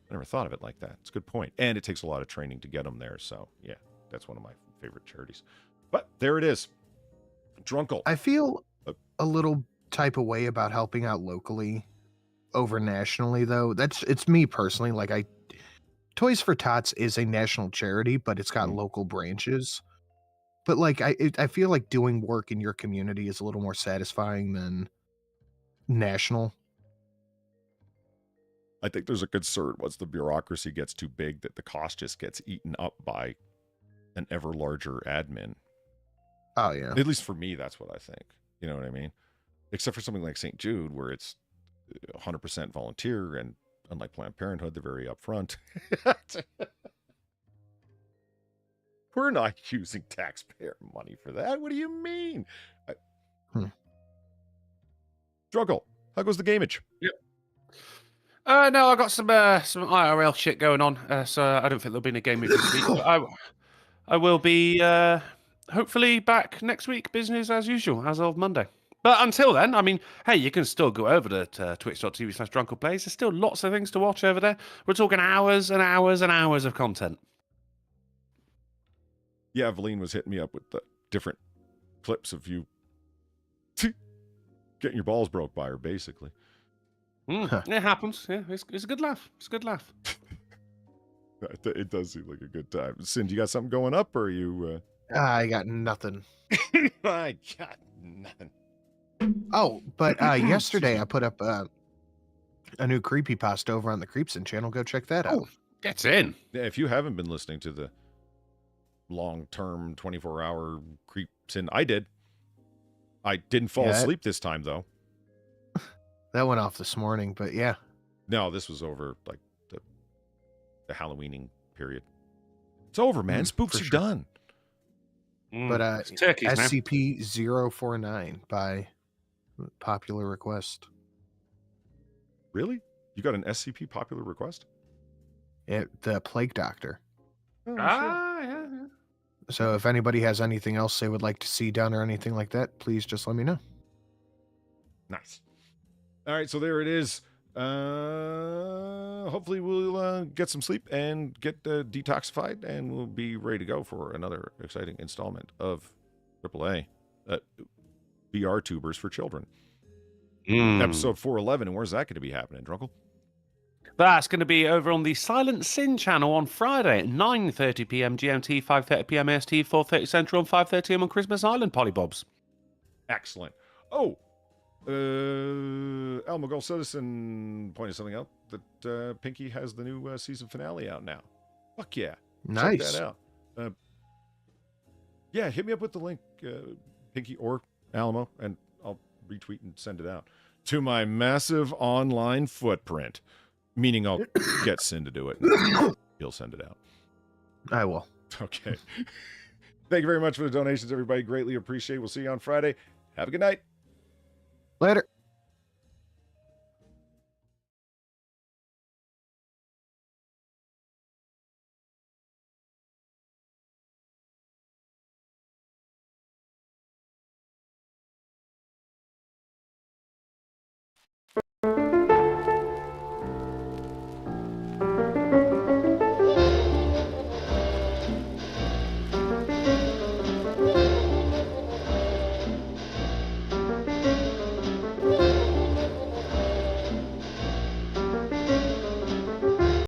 I never thought of it like that. It's a good point. And it takes a lot of training to get them there. So, yeah, that's one of my favorite charities. But there it is. Drunkle. I feel a little type of way about helping out locally over nationally, though. It's me personally. Like, Toys for Tots is a national charity, but it's got local branches. But, like, I feel like doing work in your community is a little more satisfying than national. I think there's a concern once the bureaucracy gets too big that the cost just gets eaten up by an ever larger admin. Oh, yeah. At least for me, that's what I think. You know what I mean? Except for something like St. Jude, where it's 100% volunteer, and unlike Planned Parenthood, they're very upfront. We're not using taxpayer money for that. What do you mean? Struggle. How goes the gameage? Yep. No, I got some IRL shit going on, so I don't think there'll be any game this week. But I will be hopefully back next week, business as usual, as of Monday. But until then, I mean, hey, you can still go over to twitch.tv/drunkleplays. There's still lots of things to watch over there. We're talking hours and hours and hours of content. Yeah, Evelyn was hitting me up with the different clips of you getting your balls broke by her, basically. It happens. Yeah, it's a good laugh. It's a good laugh. It does seem like a good time. Sin, you got something going up, or are you... I got nothing. I got nothing. Oh, but yesterday I put up a new creepypasta over on the Creepsin channel. Go check that out. Gets in. Yeah, if you haven't been listening to the long-term 24-hour Creepsin, I did. I didn't fall asleep this time, though. That went off this morning, but yeah. No, this was over, like, the Halloweening period. It's over, man. Spooks are done. But SCP-049 by popular request. Really? You got an SCP popular request? The Plague Doctor. Oh, yeah. So if anybody has anything else they would like to see done or anything like that, please just let me know. Nice. All right, so there it is. Hopefully we'll get some sleep and get detoxified, and we'll be ready to go for another exciting installment of AAA VR Tubers for Children. Episode 411, and where's that going to be happening, Drunkle? That's going to be over on the Silent Sin channel on Friday at 9:30 p.m. GMT, 5:30 p.m. AST, 4:30 Central, and 5:30 a.m. on Christmas Island, Pollybobs. Excellent. Oh, Elmo Gold Citizen pointed something out that Pinky has the new season finale out now. Fuck yeah. Nice. Check that out. Yeah, hit me up with the link, Pinky or Alamo, and I'll retweet and send it out to my massive online footprint, meaning I'll get Sin to do it. He'll send it out. I will. Okay. Thank you very much for the donations, everybody. Greatly appreciate it. We'll see you on Friday. Have a good night. Later.